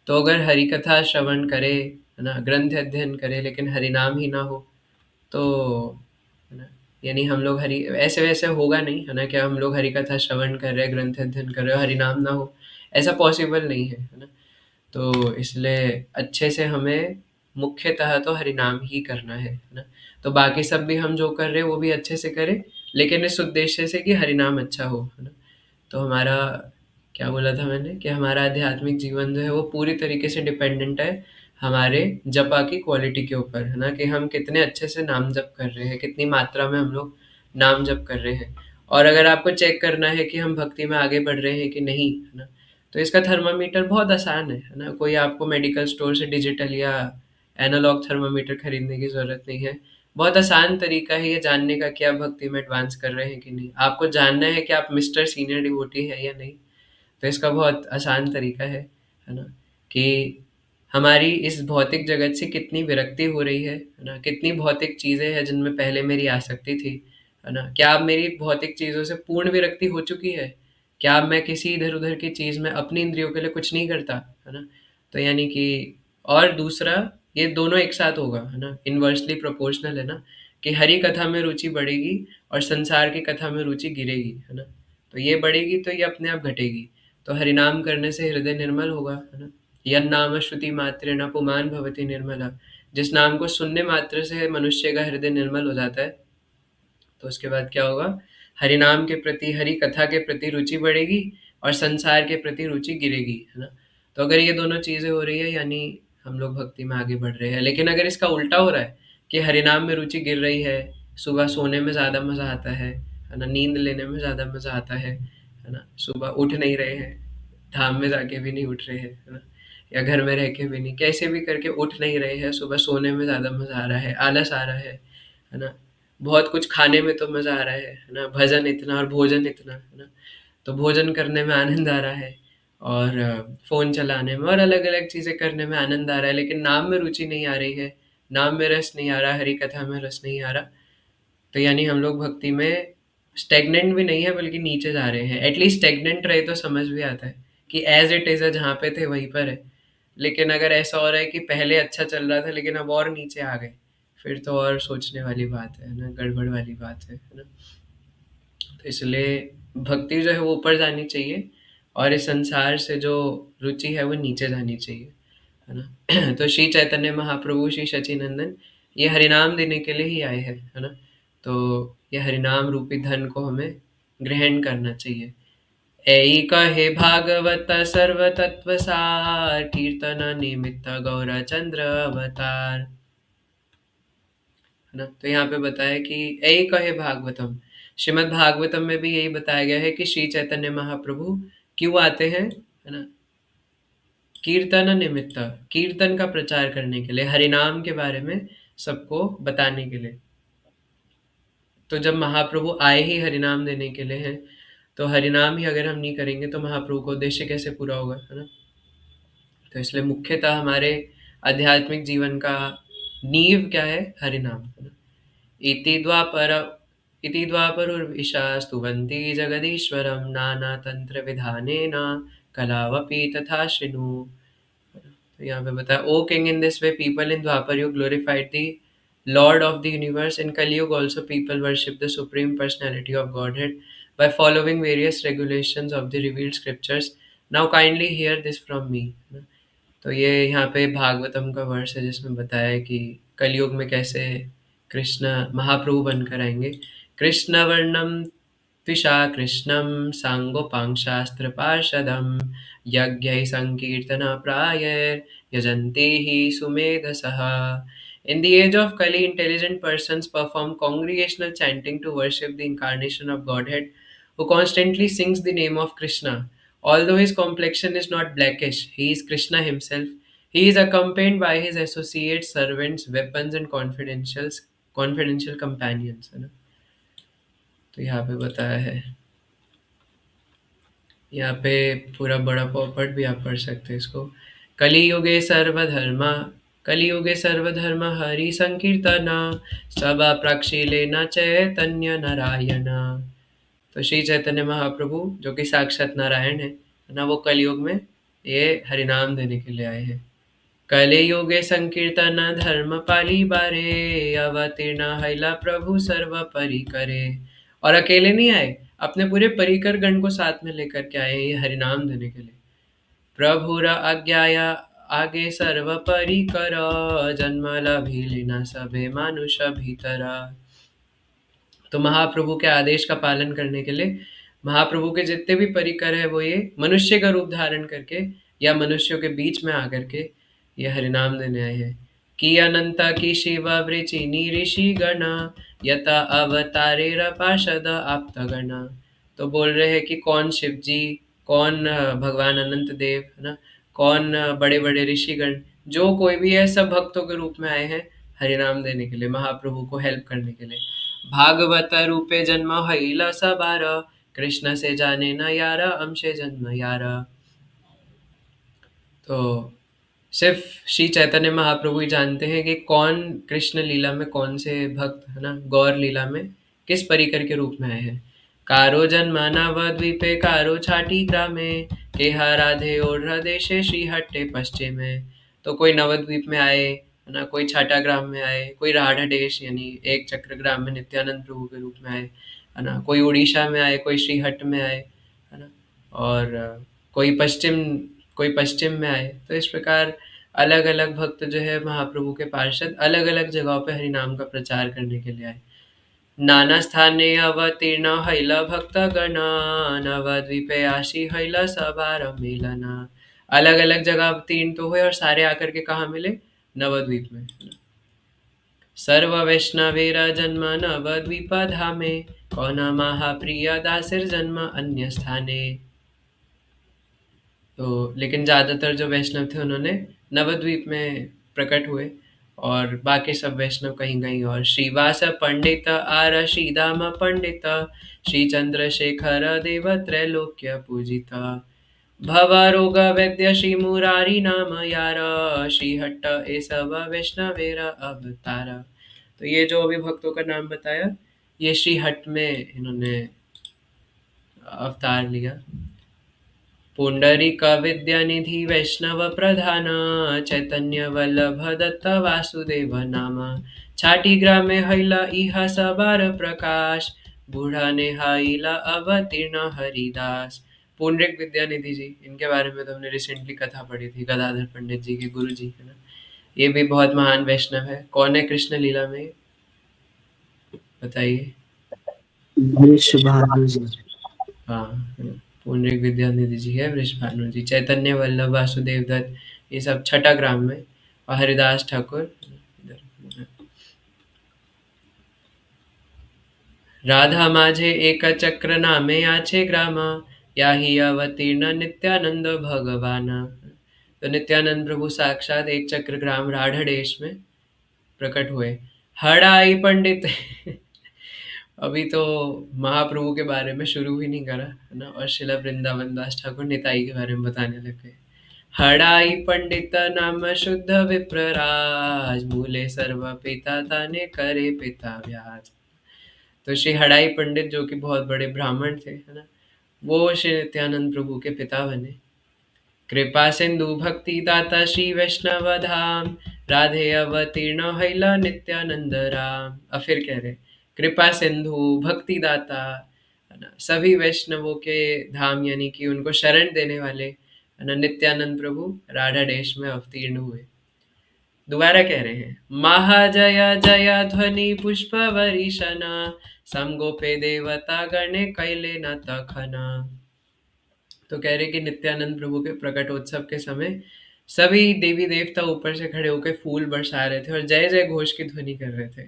[SPEAKER 1] तो अगर हरि कथा श्रवण करे, है ना, ग्रंथ अध्ययन करे, लेकिन हरि नाम ही ना हो तो, है ना, यानी हम लोग हरि ऐसे वैसे होगा नहीं, है ना। क्या हम लोग हरि कथा श्रवण कर रहे हैं, ग्रंथ अध्ययन कर रहे हो, हरि नाम ना हो, ऐसा पॉसिबल नहीं है ना। तो इसलिए अच्छे से हमें मुख्यतः तो हरि नाम ही करना है ना। तो बाकी सब भी हम जो कर रहे हैं वो भी अच्छे से करें, लेकिन इस उद्देश्य से कि हरि नाम अच्छा हो, है ना। तो हमारा, क्या बोला था मैंने, कि हमारा आध्यात्मिक जीवन जो है वो पूरी तरीके से डिपेंडेंट है हमारे जपा की क्वालिटी के ऊपर, है ना। कि हम कितने अच्छे से नाम जप कर रहे हैं, कितनी मात्रा में हम लोग नाम जप कर रहे हैं। और अगर आपको चेक करना है कि हम भक्ति में आगे बढ़ रहे हैं कि नहीं, है ना, तो इसका थर्मामीटर बहुत आसान है ना। कोई आपको मेडिकल स्टोर से डिजिटल या एनालॉग थर्मामीटर खरीदने की ज़रूरत नहीं है। बहुत आसान तरीका है ये जानने का कि आप भक्ति में एडवांस कर रहे हैं कि नहीं। आपको जानना है कि आप मिस्टर सीनियर डिवोटी है या नहीं। तो इसका बहुत आसान तरीका है ना, कि हमारी इस भौतिक जगत से कितनी विरक्ति हो रही है ना। कितनी भौतिक चीज़ें हैं जिनमें पहले मेरी आसक्ति थी, है ना। क्या अब मेरी भौतिक चीज़ों से पूर्ण विरक्ति हो चुकी है? क्या अब मैं किसी इधर उधर की चीज़ में अपनी इंद्रियों के लिए कुछ नहीं करता, है ना। तो यानी कि, और दूसरा, ये दोनों एक साथ होगा, है ना, इन्वर्सली प्रोपोर्शनल है ना। कि हरि कथा में रुचि बढ़ेगी और संसार की कथा में रुचि गिरेगी, है ना। तो ये बढ़ेगी तो ये अपने आप घटेगी। तो हरिनाम करने से हृदय निर्मल होगा, है ना। यन्नाम श्रुति मात्रेण पुमान् भवति निर्मला। जिस नाम को सुनने मात्र से मनुष्य का हृदय निर्मल हो जाता है, तो उसके बाद क्या होगा, हरि नाम के प्रति, हरि कथा के प्रति रुचि बढ़ेगी और संसार के प्रति रुचि गिरेगी, है ना। तो अगर ये दोनों चीज़ें हो रही है, यानी हम लोग भक्ति में आगे बढ़ रहे हैं। लेकिन अगर इसका उल्टा हो रहा है कि हरि नाम में रुचि गिर रही है, सुबह सोने में ज़्यादा मज़ा आता है ना, नींद लेने में ज़्यादा मज़ा आता है ना, सुबह उठ नहीं रहे हैं, धाम में जाके भी नहीं उठ रहे हैं, है ना। या घर में रह के भी नहीं, कैसे भी करके उठ नहीं रहे हैं, सुबह सोने में ज़्यादा मज़ा आ रहा है, आलस आ रहा है ना? बहुत कुछ खाने में तो मज़ा आ रहा है ना? भजन इतना और भोजन इतना, है ना? तो भोजन करने में आनंद आ रहा है और फ़ोन चलाने में और अलग-अलग चीज़ें करने में आनंद आ रहा है, लेकिन नाम में रुचि नहीं आ रही है, नाम में रस नहीं आ रहा, हरि कथा में रस नहीं आ रहा। तो यानी हम लोग भक्ति में स्टैग्नेंट भी नहीं है बल्कि नीचे जा रहे हैं। एटलीस्ट स्टैग्नेंट रहे तो समझ भी आता है कि एज़ इट इज़ है, जहाँ पे थे वहीं पर है। लेकिन अगर ऐसा हो रहा है कि पहले अच्छा चल रहा था लेकिन अब और नीचे आ गए, फिर तो और सोचने वाली बात है ना? गड़बड़ वाली बात है ना? तो इसलिए भक्ति जो है वो ऊपर जानी चाहिए और इस संसार से जो रुचि है वो नीचे जानी चाहिए, है ना? तो श्री चैतन्य महाप्रभु, श्री सच्चिदानंद ये हरिनाम देने के लिए ही आए हैं, है ना? तो ये हरिनाम रूपी धन को हमें ग्रहण करना चाहिए। ऐ कहे भागवत सर्व तत्व सार, कीर्तन निमित्त गौर चंद्र अवतार, है ना? तो यहाँ पे बताया कि ऐ कहे भागवतम, श्रीमद् भागवतम में भी यही बताया गया है कि श्री चैतन्य महाप्रभु क्यों आते हैं, है ना? कीर्तन निमित्त, कीर्तन का प्रचार करने के लिए, हरिनाम के बारे में सबको बताने के लिए। तो जब महाप्रभु आए ही हरिनाम देने के लिए हैं, तो हरिनाम ही अगर हम नहीं करेंगे तो महाप्रभु का उद्देश्य कैसे पूरा होगा, है ना? तो इसलिए मुख्यतः हमारे आध्यात्मिक जीवन का नींव क्या है? हरिनाम, है ना? इति द्वापर इति द्वापरुर्विशा स्तुवन्ति जगदीश्वरं नानातन्त्रविधानेन कलावपि तथा शृणु। तो यहाँ पे बताया, ओ king, in this way people in Dwapar Yug glorified the Lord of the universe. In Kali Yuga also people worship the supreme personality of Godhead by following various regulations of the revealed scriptures. Now kindly hear this from me. तो ये यहाँ पे भागवतम का वर्ष है जिसमें बताया है कि कलयुग में कैसे कृष्ण महाप्रभु बनकर आएंगे। कृष्ण वर्णम त्विषा कृष्णं साङ्गोपाङ्गशास्त्रपार्षदं यज्ञैः सङ्कीर्तनप्रायैर्यजन्ते हि सुमेधसः। In the age of Kali, intelligent persons perform congregational chanting to worship the incarnation of Godhead, who constantly sings the name of Krishna. Although his complexion is not blackish, he is Krishna himself. He is accompanied by his associates, servants, weapons, and confidential companions, है ना? तो यहाँ पे बताया है, यहाँ पे पूरा बड़ा पॉपट भी आप पढ़ सकते हैं इसको। कलियुगे सर्वधर्म कलियुगे सर्वधर्म हरि संकीर्तन, सबा प्रक्षीलेन चैतन्य नारायण। तो श्री चैतन्य महाप्रभु जो कि साक्षात नारायण है ना, वो कलयुग में ये हरिनाम देने के लिए आए हैं। कलियुगे संकीर्तन धर्म पाली बारे, अवतीर्ण हैला प्रभु सर्व परिकरे। और अकेले नहीं आए, अपने पूरे परिकर गण को साथ में लेकर के आए ये हरिनाम देने के लिए। प्रभुर आज्ञाया आगे सर्व परिकर, जन्म लभी लेना सबे मानुष भीतर। तो महाप्रभु के आदेश का पालन करने के लिए महाप्रभु के जितने भी परिकर है वो ये मनुष्य का रूप धारण करके या मनुष्यों के बीच में आकर के ये हरिनाम देने आए हैं। कि अनंता की शिवा वृचिनी ऋषि गण, यथा अवतारे पार्षद आप्त गण। तो बोल रहे हैं कि कौन शिव जी, कौन भगवान अनंत देव, है ना, कौन बड़े बड़े ऋषिगण, जो कोई भी है, सब भक्तों के रूप में आए हैं हरिनाम देने के लिए, महाप्रभु को हेल्प करने के लिए। भागवत रूपे जन्म हईला सबार, कृष्ण से जाने न यारा अंशे जन्म यारा। तो सिर्फ श्री चैतन्य महाप्रभु ही जानते हैं कि कौन कृष्ण लीला में, कौन से भक्त, है ना, गौर लीला में किस परिकर के रूप में आए हैं। कारो जन्म नवद्वीपे कारो छाटी ग्रामे, केहा राधे और देशे श्री हट्टे पश्चिमे। तो कोई नवद्वीप में आए, है ना, कोई छाटा ग्राम में आए, कोई राढ़ देश यानी एक चक्र ग्राम में नित्यानंद प्रभु के रूप में आए, है ना, कोई उड़ीसा में आए, कोई श्रीहट्ट में आए, है ना, और कोई पश्चिम में आए। तो इस प्रकार अलग अलग भक्त जो है महाप्रभु के पार्षद अलग अलग जगहों पे हरिनाम का प्रचार करने के लिए आए। नाना स्थाने अवतीर्ण हैला भक्त गण, नवद्वीपे आशी हैला सभार मिलना। अलग अलग जगह अवतीर्ण तो हुए और सारे आकर के कहाँ मिले? नवद्वीप में। सर्व वैष्णवेर जन्म नवद्वीप धामे, कौन महाप्रिय दासिर जन्म अन्य स्थाने। तो लेकिन ज़्यादातर जो वैष्णव थे उन्होंने नवद्वीप में प्रकट हुए, और बाकी सब वैष्णव कहीं-कहीं और। श्रीवास पंडित आर श्रीदाम पंडित, श्री चंद्रशेखर देव त्रैलोक्य पूजिता। भवरोग वैद्य श्री मुरारी नाम यार, श्री हट्ट ए सब वैष्णवेर अवतार। तो ये जो अभी भक्तों का नाम बताया, ये श्री हट्ट में इन्होंने अवतार लिया। पुंडरीक विद्यानिधि वैष्णव प्रधान, चैतन्य वल्लभ दत्त वासुदेव नाम। छाटी ग्रामे हैला इहा सबार प्रकाश, बूढ़ा ने हाइला अवतीर्ण हरिदास। पुंडरीक विद्यानिधि जी, इनके बारे में तो हमने रिसेंटली कथा पढ़ी थी, गदाधर पंडित जी के गुरु जी है ना। ये भी बहुत महान वैष्णव है। कौन है कृष्ण लीला में, बताइए।
[SPEAKER 3] वृषभानु जी।
[SPEAKER 1] हाँ, पुंडरीक विद्यानिधि जी है, वृषभानु जी, चैतन्य वल्लभ वासुदेव दत्त, ये सब छठा ग्राम में, और हरिदास ठाकुर इधर। राधा माझे एक चक्र नामे आछे ग्रामा, याही अवतीर्ण नित्यानंद भगवान। तो नित्यानंद प्रभु साक्षात एक चक्र ग्राम राढ़ में प्रकट हुए। हड़ाई पंडित अभी तो महाप्रभु के बारे में शुरू ही नहीं करा है ना, और शिला वृंदावन दास ठाकुर निताई के बारे में बताने लग गए। हड़ाई पंडित नाम शुद्ध विप्रराज, मूले सर्व पिता ताने करे पिता व्याज। तो श्री हड़ाई पंडित जो कि बहुत बड़े ब्राह्मण थे है ना, वो श्री नित्यानंद प्रभु के पिता बने। कृपा सिंधु भक्ति दाता श्री वैष्णव धाम, राधे अवतीर्ण हैला नित्यानंद राम। अब फिर कह रहे, कृपा सिंधु भक्ति दाता है ना, सभी वैष्णवों के धाम यानी कि उनको शरण देने वाले है ना, नित्यानंद प्रभु राधा देश में अवतीर्ण हुए। दोबारा कह रहे हैं, महाजया जया ध्वनि पुष्प वरीशना, समगोपे देवता गणे कैले न तखना। तो कह रहे कि नित्यानंद प्रभु के प्रकटोत्सव के समय सभी देवी देवता ऊपर से खड़े होकर फूल बरसा रहे थे और जय जय घोष की ध्वनि कर रहे थे।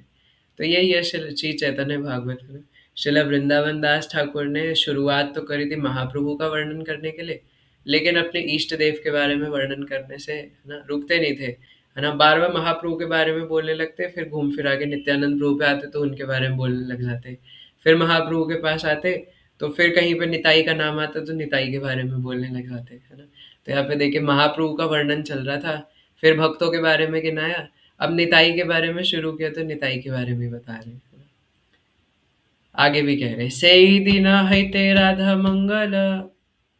[SPEAKER 1] तो यही है श्री चैतन्य भागवत में। श्रील वृंदावन दास ठाकुर ने शुरुआत तो करी थी महाप्रभु का वर्णन करने के लिए, लेकिन अपने इष्ट देव के बारे में वर्णन करने से है ना रुकते नहीं थे है ना। बार बार महाप्रभु के बारे में बोलने लगते, फिर घूम फिरा के नित्यानंद प्रभु पे आते तो उनके बारे में बोलने लग जाते, फिर महाप्रभु के पास आते तो फिर कहीं पे निताई का नाम आता तो निताई के बारे में बोलने लग जाते है ना। तो यहाँ पे देखिए महाप्रभु का वर्णन चल रहा था, फिर भक्तों के बारे में गिनाया, अब निताई के बारे में शुरू किया तो निताई के बारे में बता रहे हैं। आगे भी कह रहे, सेई दिन हैते राधा मंगल,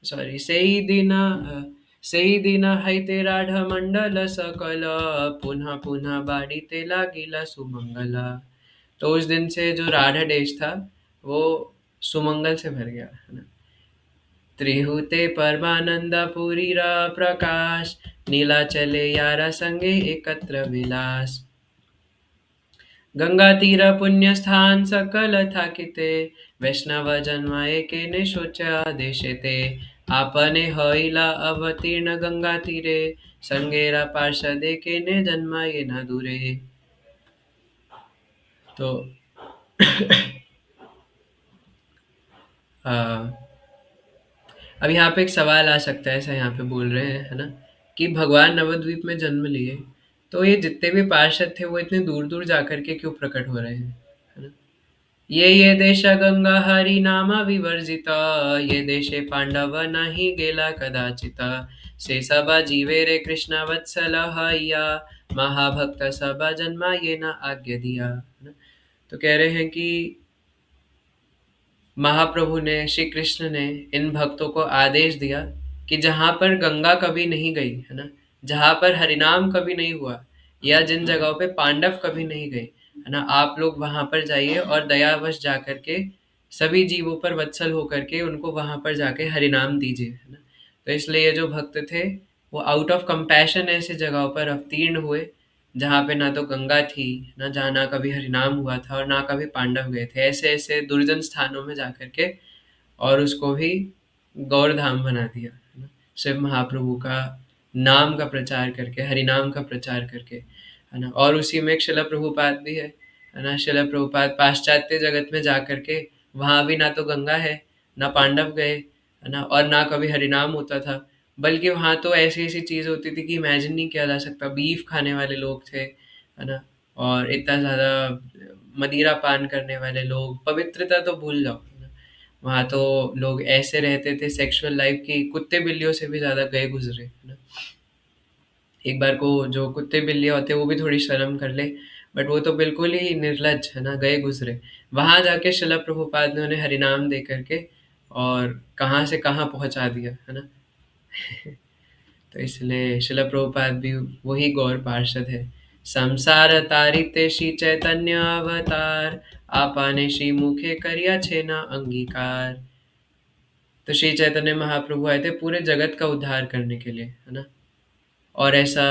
[SPEAKER 1] सॉरी सेई दिन हैते राधा मंडल सकल, पुनः पुनः बाड़ीते लागिला सुमंगला। तो उस दिन से जो राधा देश था वो सुमंगल से भर गया है ना। त्रिहुते परमानंद पुरीरा प्रकाश, नीलाचले यारा संगे एकत्र विलास। गंगा तीर पुण्य स्थान सकल थाकिते, वैष्णव जन्माए के ने सोचा देशेते। आपने हईला अवतीर्ण गंगा तीरे, संगेरा पार्षदे के ने जन्माए न दूरे। तो अब यहाँ पे एक सवाल आ सकता है, ऐसा यहाँ पे बोल रहे हैं है ना, कि भगवान नवद्वीप में जन्म लिए तो ये जितने भी पार्षद थे वो इतने दूर दूर जाकर के क्यों प्रकट हो रहे हैं है ना। ये देश गंगा हरि नामा विवर्जिता, ये देशे पांडव नाही गेला कदाचिता। से सबा जीवे रे कृष्ण वत्सल हय्या, महाभक्त सबा जन्मा ये ना आज्ञा दिया है ना। तो कह रहे हैं कि महाप्रभु ने, श्री कृष्ण ने इन भक्तों को आदेश दिया कि जहाँ पर गंगा कभी नहीं गई है ना, जहाँ पर हरिनाम कभी नहीं हुआ, या जिन जगहों पे पांडव कभी नहीं गए है ना, आप लोग वहां पर जाइए और दयावश जाकर के सभी जीवों पर वत्सल होकर के उनको वहां पर जाके हरिनाम दीजिए है ना। तो इसलिए ये जो भक्त थे वो आउट ऑफ कंपैशन ऐसे जगहों पर अवतीर्ण हुए जहाँ पे ना तो गंगा थी, ना जहाँ ना कभी हरिनाम हुआ था और ना कभी पांडव गए थे, ऐसे ऐसे दुर्जन स्थानों में जाकर के और उसको भी गौर धाम बना दिया है ना। शिव महाप्रभु का नाम का प्रचार करके, हरिनाम का प्रचार करके है ना। और उसी में एक शिला प्रभुपाद भी है ना। शिला प्रभुपाद पाश्चात्य जगत में जाकर के वहाँ भी ना तो गंगा है, ना पांडव गए है ना, और ना कभी हरिनाम होता था, बल्कि वहाँ तो ऐसी-ऐसी चीज़ होती थी कि इमेजिन नहीं किया जा सकता। बीफ खाने वाले लोग थे, है ना? और इतना ज़्यादा मदिरा पान करने वाले लोग, पवित्रता तो भूल जाओ, है ना? वहाँ तो लोग ऐसे रहते थे सेक्सुअल लाइफ़ की कुत्ते-बिल्लियों से भी ज़्यादा गए गुज़रे, है ना? एक बार को जो कुत्ते-बिल्लियाँ होते हैं वो भी थोड़ी शर्म कर ले, बट वो तो बिल्कुल ही निर्लज्ज, है ना? गए गुज़रे। वहाँ जाके शिला प्रभुपाद ने उन्हें हरिनाम दे कर के और कहाँ से कहाँ पहुँचा दिया, है ना? तो इसलिए शिला प्रभुपाद भी वही गौर पार्षद है। संसार तारिते श्री चैतन्य अवतार, आपाने श्री मुखे करिया छेना अंगीकार। तो श्री चैतन्य महाप्रभु आए थे पूरे जगत का उद्धार करने के लिए, है ना? और ऐसा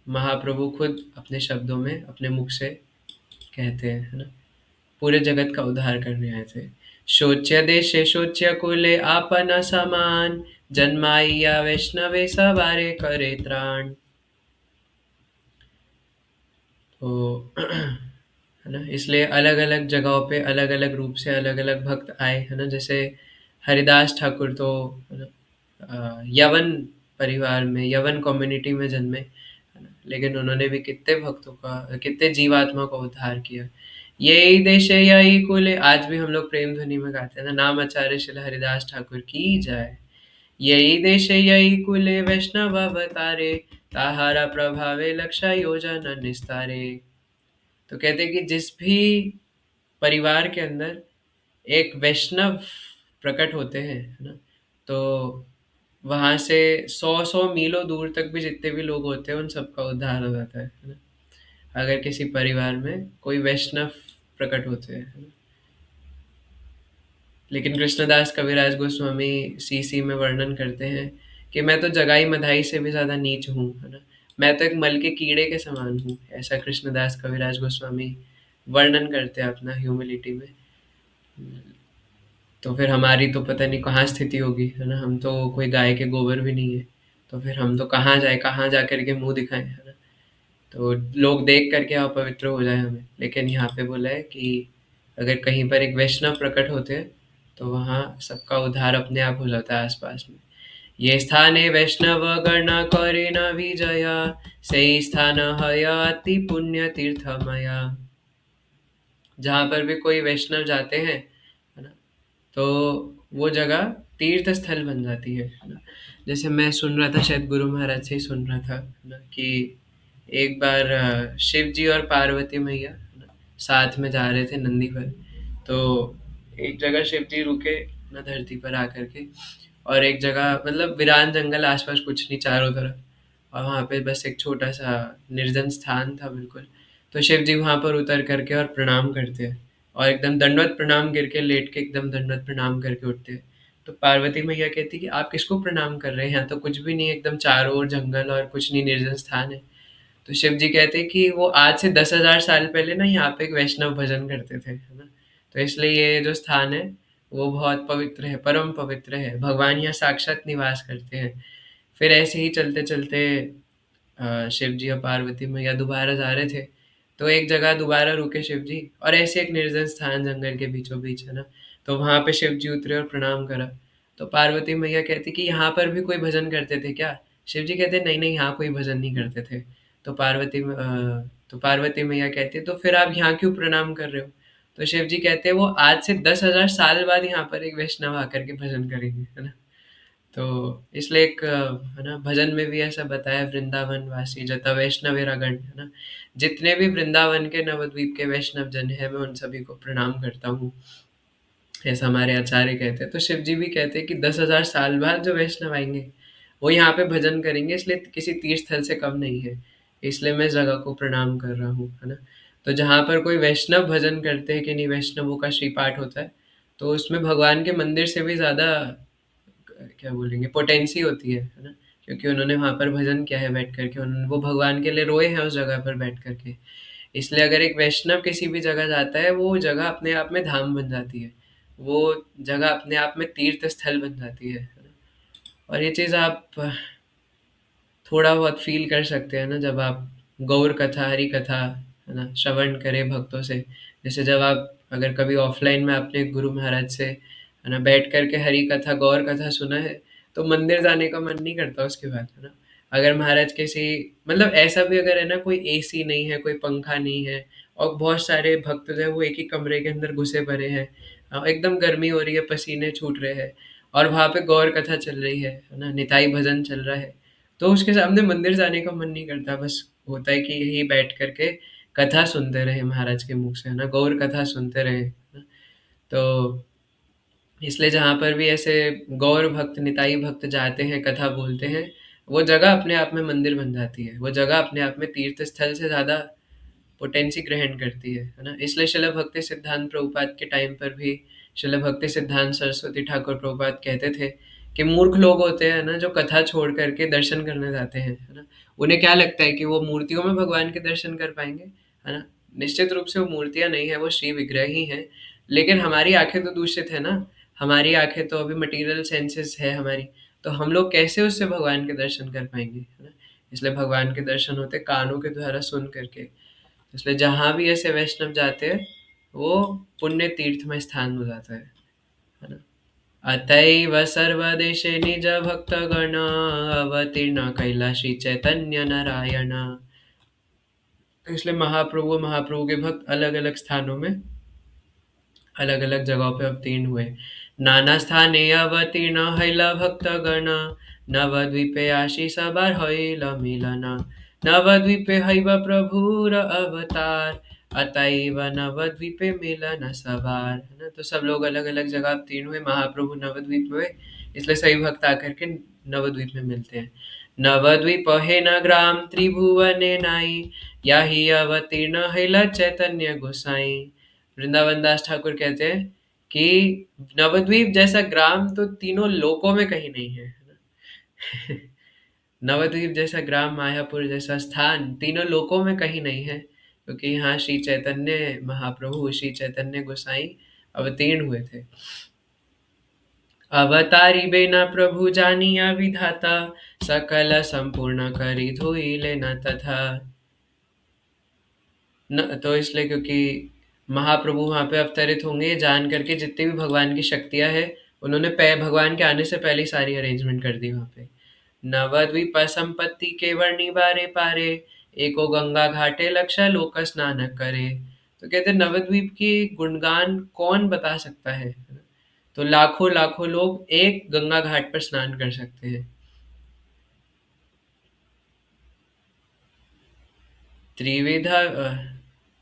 [SPEAKER 1] महाप्रभु खुद अपने शब्दों में अपने मुख से कहते हैं, है ना? पूरे जगत का उद्धार करने आए थे। शोच्य देशे शोच्य कुले आपना समान, जन्माइया वैष्णवे सवारे करे त्राण। तो है ना, इसलिए अलग अलग जगहों पे अलग अलग रूप से अलग अलग भक्त आए, है ना? जैसे हरिदास ठाकुर तो, है ना, यवन परिवार में, यवन कम्युनिटी में जन्मे, है ना? लेकिन उन्होंने भी कितने भक्तों का, कितने जीवात्मा का उद्धार किया। यही देश है यही कुल है, आज भी हम लोग प्रेम ध्वनि में गाते हैं ना, नाम आचार्य श्री हरिदास ठाकुर की जय। यही देश है यही कुल है, वैष्णव अवतारे, ताहारा प्रभावे लक्षा योजन निस्तारे। तो कहते हैं कि जिस भी परिवार के अंदर एक वैष्णव प्रकट होते हैं, है ना? तो वहां से 100-100 मीलों दूर तक भी जितने भी लोग होते हैं उन सबका उद्धार हो जाता है ना? अगर किसी परिवार में कोई वैष्णव प्रकट होते हैं, है ना? लेकिन कृष्णदास कविराज गोस्वामी सीसी में वर्णन करते हैं कि मैं तो जगाई मधाई से भी ज्यादा नीच हूँ, है ना? मैं तो एक मल के कीड़े के समान हूँ, ऐसा कृष्णदास कविराज गोस्वामी वर्णन करते हैं अपना ह्यूमिलिटी में। तो फिर हमारी तो पता नहीं कहाँ स्थिति होगी, है ना? हम तो कोई गाय के गोबर भी नहीं है, तो फिर हम तो कहाँ जाए, कहाँ जा करके मुंह दिखाएं, है ना? तो लोग देख करके अपवित्र हो जाए हमें। लेकिन यहाँ पे बोला है कि अगर कहीं पर एक वैष्णव प्रकट होते हैं तो वहाँ सबका उद्धार अपने आप हो जाता है आसपास में। ये स्थाने वैष्णव गण करे न विजया, सही स्थान हय अति पुण्य तीर्थमया। जहाँ पर भी कोई वैष्णव जाते हैं, है ना, तो वो जगह तीर्थ स्थल बन जाती है ना? जैसे मैं सुन रहा था, शायद गुरु महाराज से ही सुन रहा था, है ना, कि एक बार शिव जी और पार्वती मैया, है ना, साथ में जा रहे थे नंदी पर। तो एक जगह शिव जी रुके ना धरती पर आकर के, और एक जगह मतलब वीरान जंगल, आसपास कुछ नहीं चारों तरफ, और वहाँ पे बस एक छोटा सा निर्जन स्थान था बिल्कुल। तो शिव जी वहाँ पर उतर करके और प्रणाम करते हैं, और एकदम दंडवत प्रणाम गिर के लेट के एकदम दंडवत प्रणाम करके उठते हैं। तो पार्वती मैया कहती कि आप किसको प्रणाम कर रहे हैं, यहाँ तो कुछ भी नहीं है, एकदम चारों ओर जंगल और कुछ नहीं, निर्जन स्थान है। तो शिव जी कहते हैं कि वो आज से 10,000 साल पहले ना यहाँ पे एक वैष्णव भजन करते थे, है ना? तो इसलिए ये जो स्थान है वो बहुत पवित्र है, परम पवित्र है, भगवान यहाँ साक्षात निवास करते हैं। फिर ऐसे ही चलते चलते शिव जी और पार्वती मैया दोबारा जा रहे थे। तो एक जगह दोबारा रुके शिव जी, और ऐसे एक निर्जन स्थान जंगल के बीचों बीच, है ना? तो वहां पे शिव जी उतरे और प्रणाम करा। तो पार्वती मैया कहती कि यहाँ पर भी कोई भजन करते थे क्या? शिव जी कहते नहीं नहीं, यहाँ कोई भजन नहीं करते थे। तो पार्वती मैया कहती तो फिर आप यहाँ क्यों प्रणाम कर रहे हो? तो शिव जी कहते हैं वो आज से 10,000 साल बाद यहाँ पर एक वैष्णव आकर के भजन करेंगे, है ना? तो इसलिए एक है ना, भजन में भी ऐसा बताया, वृंदावन वासी जता वैष्णवेरा गण, है ना? जितने भी वृंदावन के नवद्वीप के वैष्णव जन है, मैं उन सभी को प्रणाम करता हूँ, ऐसा हमारे आचार्य कहते हैं। तो शिव जी भी कहते हैं कि 10,000 साल बाद जो वैष्णव आएंगे वो यहाँ पे भजन करेंगे, इसलिए किसी तीर्थ स्थल से कम नहीं है। इसलिए मैं इस जगह को प्रणाम कर रहा हूँ, है ना? तो जहाँ पर कोई वैष्णव भजन करते हैं कि नहीं, वैष्णवों का श्री पाठ होता है, तो उसमें भगवान के मंदिर से भी ज्यादा क्या बोलेंगे, पोटेंसी होती है ना? क्योंकि उन्होंने वहां पर भजन किया है बैठ करके, उन्होंने वो भगवान के लिए रोए हैं उस जगह पर बैठ करके। इसलिए अगर एक वैष्णव किसी भी जगह जाता है, वो जगह अपने आप में धाम बन जाती है, वो जगह अपने आप में तीर्थ स्थल बन जाती है ना? और ये चीज आप थोड़ा बहुत फील कर सकते हैं ना, जब आप गौर कथा, हरि कथा, है ना, श्रवण करें भक्तों से। जैसे जब आप अगर कभी ऑफलाइन में आपने गुरु महाराज से, है ना, बैठ करके हरि कथा, गौर कथा सुना है, तो मंदिर जाने का मन नहीं करता उसके बाद, है ना। अगर महाराज किसी, मतलब ऐसा भी अगर है ना, कोई एसी नहीं है, कोई पंखा नहीं है, और बहुत सारे भक्त जो है वो एक ही कमरे के अंदर घुसे पड़े हैं, एकदम गर्मी हो रही है, पसीने छूट रहे हैं, और वहां पे गौर कथा चल रही है ना, निताई भजन चल रहा है, तो उसके सामने मंदिर जाने का मन नहीं करता। बस होता है कि यही बैठ करके कथा सुनते रहे महाराज के मुख से, है ना, गौर कथा सुनते रहे, है ना। तो इसलिए जहाँ पर भी ऐसे गौर भक्त, निताई भक्त जाते हैं, कथा बोलते हैं, वो जगह अपने आप में मंदिर बन जाती है, वो जगह अपने आप में तीर्थ स्थल से ज़्यादा पोटेंसी ग्रहण करती है ना। इसलिए शिला भक्ति सिद्धांत प्रभुपाद के टाइम पर भी शिला भक्ति सिद्धांत सरस्वती ठाकुर प्रभुपाद कहते थे कि मूर्ख लोग होते हैं ना, जो कथा छोड़ करके दर्शन करने जाते हैं, है ना। उन्हें क्या लगता है कि वो मूर्तियों में भगवान के दर्शन कर पाएंगे, है ना। निश्चित रूप से वो मूर्तियां नहीं है, वो श्री विग्रह ही है, लेकिन हमारी आंखें तो दूषित है ना, हमारी आंखें तो अभी मटेरियल सेंसेस है हमारी, तो हम लोग कैसे उससे भगवान के दर्शन कर पाएंगे, है ना। इसलिए भगवान के दर्शन होते कानों के द्वारा सुन करके। इसलिए जहाँ भी ऐसे वैष्णव जाते हैं, वो पुण्य तीर्थमय स्थान हो जाता है ना। अतएव सर्वदेशे निज भक्त गण अवतीर्ण कैलाशी चैतन्य नारायण। तो इसलिए महाप्रभु के भक्त अलग अलग स्थानों में, अलग अलग जगहों पे अवतीर्ण हुए। नाना स्थाने अवतीर्ण हैला भक्त गण, नवद्वीपे आशीष बार हैल मिलन, नवद्वीपे हैव प्रभुर अवतार, अतएव नवद्वीपे मिलन सवार, है ना। तो सब लोग अलग अलग जगह अवतीर्ण हुए, महाप्रभु नवद्वीप में, इसलिए सभी भक्त आकर के नवद्वीप में मिलते हैं। नवद्वीप है न ग्राम त्रिभुवने नाई, याही अवतीर्ण हैला चैतन्य गोसाई। वृंदावन दास ठाकुर कहते हैं कि नवद्वीप जैसा ग्राम तो तीनों लोकों में कहीं नहीं है, है ना। नवद्वीप जैसा ग्राम, मायापुर जैसा स्थान तीनों लोकों में कहीं नहीं है, क्योंकि यहाँ श्री चैतन्य महाप्रभु, श्री चैतन्य गोसाई अवतीर्ण हुए थे। अवतारी बेना प्रभु जानिया विधाता, सकल संपूर्ण करी धोई लेना तथा। न तो इसलिए क्योंकि महाप्रभु वहाँ पे अवतरित होंगे, ये जान करके जितनी भी भगवान की शक्तियाँ हैं, उन्होंने भगवान के आने से पहले ही सारी अरेंजमेंट कर दी वहाँ पे। नवद्वीप संपत्ति के वर्णी बारे पारे, एको गंगा घाटे लक्षा लोक स्नान करे। तो कहते हैं नवद्वीप की गुणगान कौन बता सकता है, तो लाखों लाखों लोग एक गंगा घाट पर स्नान कर सकते हैं। त्रिविधा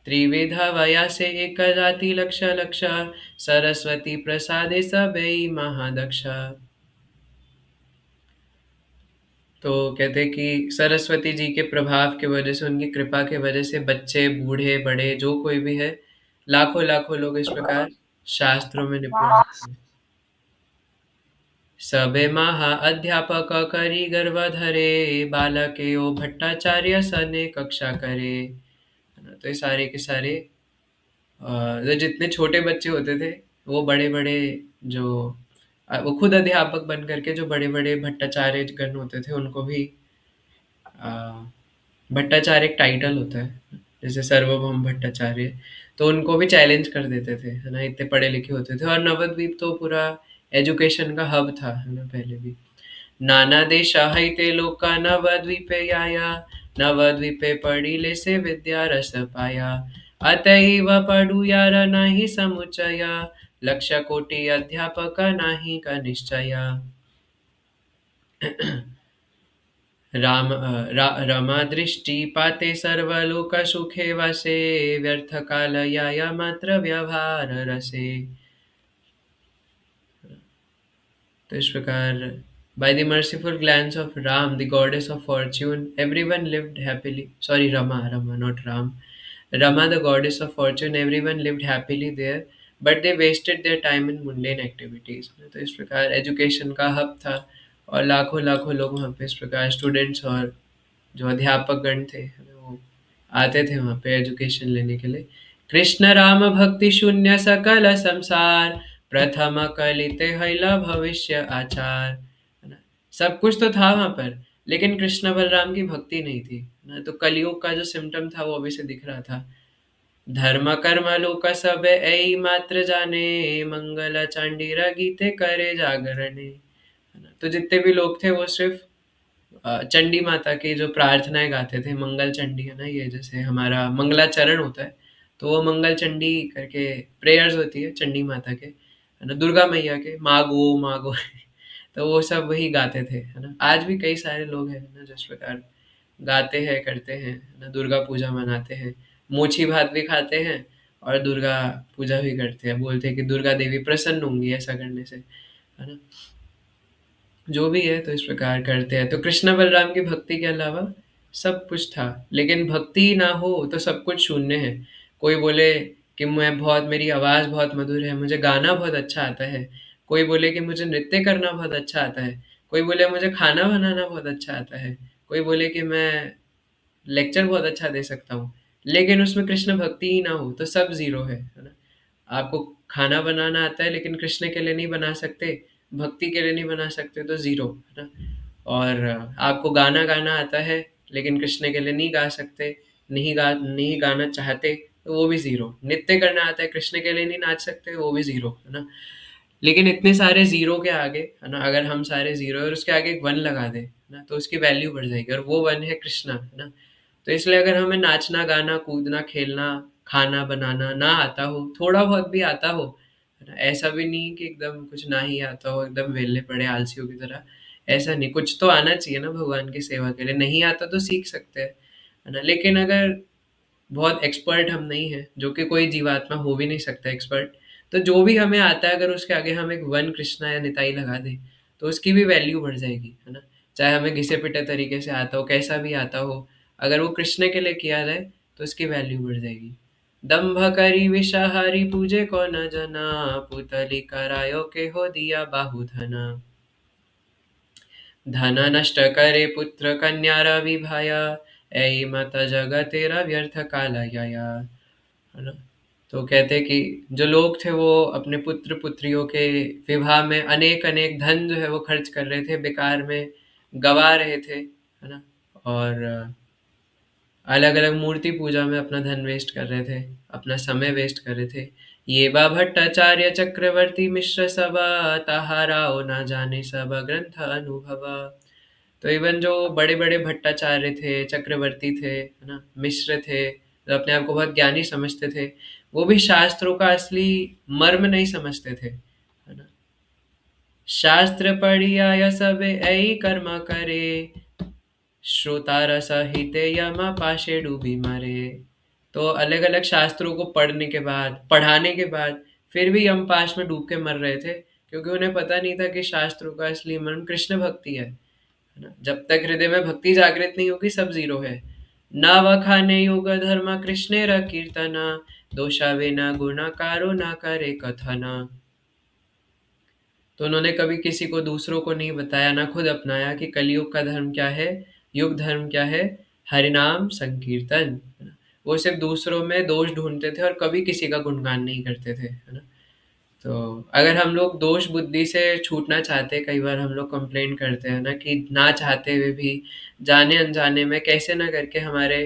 [SPEAKER 1] त्रिविधा वया से एक जाति लक्ष लक्ष, सरस्वती प्रसादे सबई महादक्षा। तो कहते हैं कि सरस्वती जी के प्रभाव के वजह से, उनकी कृपा के वजह से बच्चे, बूढ़े, बड़े, जो कोई भी है, लाखों लाखों लोग इस प्रकार शास्त्रों में निपुण होते हैं। सबे महा अध्यापक करी गर्भ धरे, बालके ओ भट्टाचार्य सने कक्षा करे। तो ये सारे के सारे जो जितने छोटे बच्चे होते थे, वो बड़े बड़े जो वो खुद अध्यापक बन करके जो बड़े बड़े भट्टाचार्य गण होते थे, उनको भी अ, भट्टाचार्य एक टाइटल होता है, जैसे सार्वभौम भट्टाचार्य, तो उनको भी चैलेंज कर देते थे, है ना, इतने पढ़े लिखे होते थे। और नवद्वीप तो पूरा एजुकेशन का हब था, है ना, पहले भी। नाना देशा हईते लोका नवद्वीपे आया, नवद्वीपे पढ़िले से विद्या रस पाया, अतएव पढ़ू यार नाही समुचया, लक्ष कोटि अध्यापक नाही का निश्चया। रमा दृष्टि पाते सर्वलोक सुखे वसे, व्यर्थ काल या मात्र व्यवहार रसे। तो इस प्रकार, by the merciful glance of Ram, the goddess of fortune, everyone lived happily. Sorry, Rama, not Ram. Rama, the goddess of fortune, everyone lived happily there, but they wasted their time in mundane activities. तो इस प्रकार education का hub था, और लाखों लाखों लोग वहाँ पे इस प्रकार स्टूडेंट्स और जो अध्यापक गण थे, वो आते थे वहाँ पे एजुकेशन लेने के लिए। कृष्ण राम भक्ति शून्य सकल संसार, प्रथम कलिते हैला भविष्य आचार, है ना। सब कुछ तो था वहाँ पर, लेकिन कृष्ण बलराम की भक्ति नहीं थी ना, तो कलयुग का जो सिम्टम था वो अभी से दिख रहा था। धर्म कर्म लोक सब ऐ मात्र जाने, मंगल चांडीर गीते करे जागरणे, है ना। तो जितने भी लोग थे वो सिर्फ चंडी माता की जो प्रार्थनाएं गाते थे, मंगल चंडी है ना, ये जैसे हमारा मंगलाचरण होता है, तो वो मंगल चंडी करके प्रेयर्स होती है चंडी माता के, है ना, दुर्गा मैया के, मागो मागो तो वो सब वही गाते थे, है ना। आज भी कई सारे लोग हैं ना जिस प्रकार गाते हैं, करते हैं, है ना, दुर्गा पूजा मनाते हैं, मोची भात भी खाते हैं और दुर्गा पूजा भी करते हैं, बोलते हैं कि दुर्गा देवी प्रसन्न होंगी ऐसा करने से, है ना। जो भी है तो इस प्रकार करते हैं। तो कृष्ण बलराम की भक्ति के अलावा सब कुछ था, लेकिन भक्ति ना हो तो सब कुछ शून्य है। कोई बोले कि मैं बहुत, मेरी आवाज़ बहुत मधुर है, मुझे गाना बहुत अच्छा आता है। कोई बोले कि मुझे नृत्य करना बहुत अच्छा आता है। कोई बोले मुझे खाना बनाना बहुत अच्छा आता है। कोई बोले कि मैं लेक्चर बहुत अच्छा दे सकता हूँ। लेकिन उसमें कृष्ण भक्ति ही ना हो तो सब ज़ीरो है ना? आपको खाना बनाना आता है लेकिन कृष्ण के लिए नहीं बना सकते, भक्ति के लिए नहीं बना सकते तो ज़ीरो, है ना? और आपको गाना गाना आता है लेकिन कृष्ण के लिए नहीं गा सकते, नहीं गाना चाहते तो वो भी ज़ीरो। नृत्य करना आता है, कृष्ण के लिए नहीं नाच सकते, वो भी ज़ीरो, है ना? लेकिन इतने सारे ज़ीरो के आगे, है ना, अगर हम सारे ज़ीरो और उसके आगे एक 1 लगा दें, है ना, तो उसकी वैल्यू बढ़ जाएगी और वो 1 है कृष्णा, है ना? तो इसलिए अगर हमें नाचना, गाना, कूदना, खेलना, खाना बनाना ना आता हो, थोड़ा बहुत भी आता हो, है ना, ऐसा भी नहीं कि एकदम कुछ ना ही आता हो, एकदम वेले पड़े आलसियों की तरह, ऐसा नहीं, कुछ तो आना चाहिए ना भगवान की सेवा के लिए। नहीं आता तो सीख सकते हैं, है ना। लेकिन अगर बहुत एक्सपर्ट हम नहीं हैं, जो कि कोई जीवात्मा हो भी नहीं सकता एक्सपर्ट, तो जो भी हमें आता है अगर उसके आगे हम एक 1 कृष्णा या निताई लगा दें, तो उसकी भी वैल्यू बढ़ जाएगी, है ना। चाहे हमें घिसे-पिटे तरीके से आता हो, कैसा भी आता हो, अगर वो कृष्ण के लिए किया जाए, तो उसकी वैल्यू बढ़ जाएगी। दंभ करी विषहरी पूजे को न जना, पुतली करायो के हो दिया बाहुधना। धन नष्ट करे पुत्र कन्या रवि भाया, ऐ मत जगतेरा व्यर्थ कालया, है ना। तो कहते हैं कि जो लोग थे वो अपने पुत्र पुत्रियों के विवाह में अनेक अनेक धन जो है वो खर्च कर रहे थे, बेकार में गवा रहे थे, है ना। और अलग अलग मूर्ति पूजा में अपना धन वेस्ट कर रहे थे, अपना समय वेस्ट कर रहे थे। ये बा भट्टाचार्य चक्रवर्ती मिश्र सभा, ताहाराओ ना जाने सब ग्रंथ अनुभवा। तो इवन जो बड़े-बड़े भट्टाचार्य थे, चक्रवर्ती थे, है ना? मिश्र थे, जो अपने आप को बहुत ज्ञानी समझते थे, वो भी शास्त्रों का असली मर्म नहीं समझते थे, है ना? शास्त्र पढ़िया यह सब ऐ कर्म करे, श्रोतार सहिते यमा पाशे डूबी मरे। तो अलग-अलग शास्त्रों को पढ़ने के बाद, पढ़ाने के बाद, फिर भी यम पाश में डूब के मर रहे थे, क्योंकि उन्हें पता नहीं था कि शास्त्रों का असली मर्म कृष्ण भक्ति है ना। जब तक हृदय में भक्ति जागृत नहीं होगी सब जीरो है। ना वखाने योग धर्म कृष्णेर कीर्तना, दोषावे न गुणाकारो ना करे कथना। तो उन्होंने कभी किसी को, दूसरों को नहीं बताया, ना खुद अपनाया कि कलयुग का धर्म क्या है, युग धर्म क्या है, हरिनाम संकीर्तन, है ना। वो सिर्फ दूसरों में दोष ढूंढते थे और कभी किसी का गुणगान नहीं करते थे, है ना। तो अगर हम लोग दोष बुद्धि से छूटना चाहते हैं, कई बार हम लोग कंप्लेंट करते हैं ना कि ना चाहते हुए भी जाने अनजाने में कैसे ना करके हमारे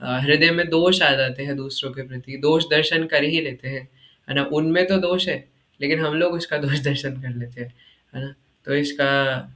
[SPEAKER 1] हृदय में दोष आ जाते हैं, दूसरों के प्रति दोष दर्शन कर ही लेते हैं, है ना। उनमें तो दोष है लेकिन हम लोग उसका दोष दर्शन कर लेते हैं, है ना। तो इसका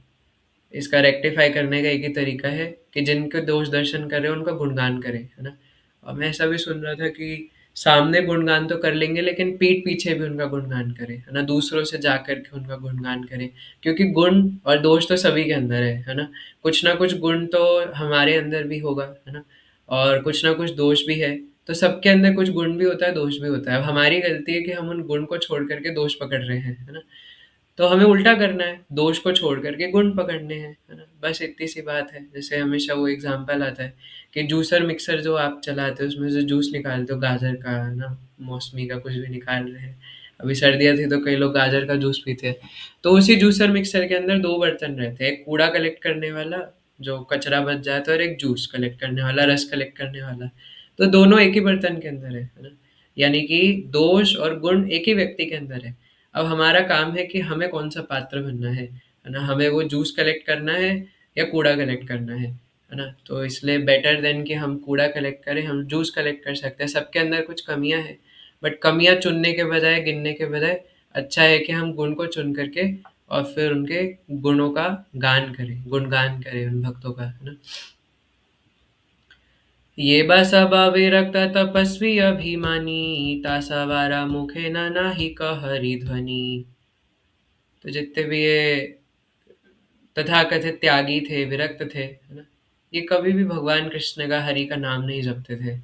[SPEAKER 1] इसका रेक्टिफाई करने का एक ही तरीका है कि जिनके दोष दर्शन कर रहे हैं उनका गुणगान करें, है ना। और मैं ऐसा भी सुन रहा था कि सामने गुणगान तो कर लेंगे लेकिन पीठ पीछे भी उनका गुणगान करें, है ना, दूसरों से जा कर के उनका गुणगान करें, क्योंकि गुण और दोष तो सभी के अंदर है ना। कुछ ना कुछ गुण तो हमारे अंदर भी होगा, है ना, और कुछ ना कुछ दोष भी है। तो सबके अंदर कुछ गुण भी होता है, दोष भी होता है। अब हमारी गलती है कि हम उन गुण को छोड़ करके दोष पकड़ रहे हैं, है ना। तो हमें उल्टा करना है, दोष को छोड़ करके गुण पकड़ने हैं, है ना। बस इतनी सी बात है। जैसे हमेशा वो एग्जांपल आता है कि जूसर मिक्सर जो आप चलाते हो उसमें से जूस निकालते हो गाजर का, है ना, मौसमी का, कुछ भी निकाल रहे हैं। अभी सर्दियाँ थी तो कई लोग गाजर का जूस पीते हैं। तो उसी जूसर मिक्सर के अंदर 2 बर्तन रहते हैं, एक कूड़ा कलेक्ट करने वाला जो कचरा बच जाता है और एक जूस कलेक्ट करने वाला, रस कलेक्ट करने वाला। तो दोनों एक ही बर्तन के अंदर है ना। यानी कि दोष और गुण एक ही व्यक्ति के अंदर है। अब हमारा काम है कि हमें कौन-सा पात्र बनना है ना? हमें वो जूस कलेक्ट करना है या कूड़ा कलेक्ट करना है ना? तो इसलिए बेटर देन कि हम कूड़ा कलेक्ट करें, हम जूस कलेक्ट कर सकते हैं। सबके अंदर कुछ कमियाँ हैं, बट कमियाँ चुनने के बजाय, गिनने के बजाय अच्छा है कि हम गुण को चुन करके और फिर उनके गुणों का गान करे, गुणगान करे उन भक्तों का, है ना। ये बसबा विरक्त तपस्वी अभिमानी, तासावारा मुखे न नाही कहरी ध्वनि। तो जितने भी ये तथाकथित त्यागी थे, विरक्त थे, है ना, ये कभी भी भगवान कृष्ण का, हरि का नाम नहीं जपते थे।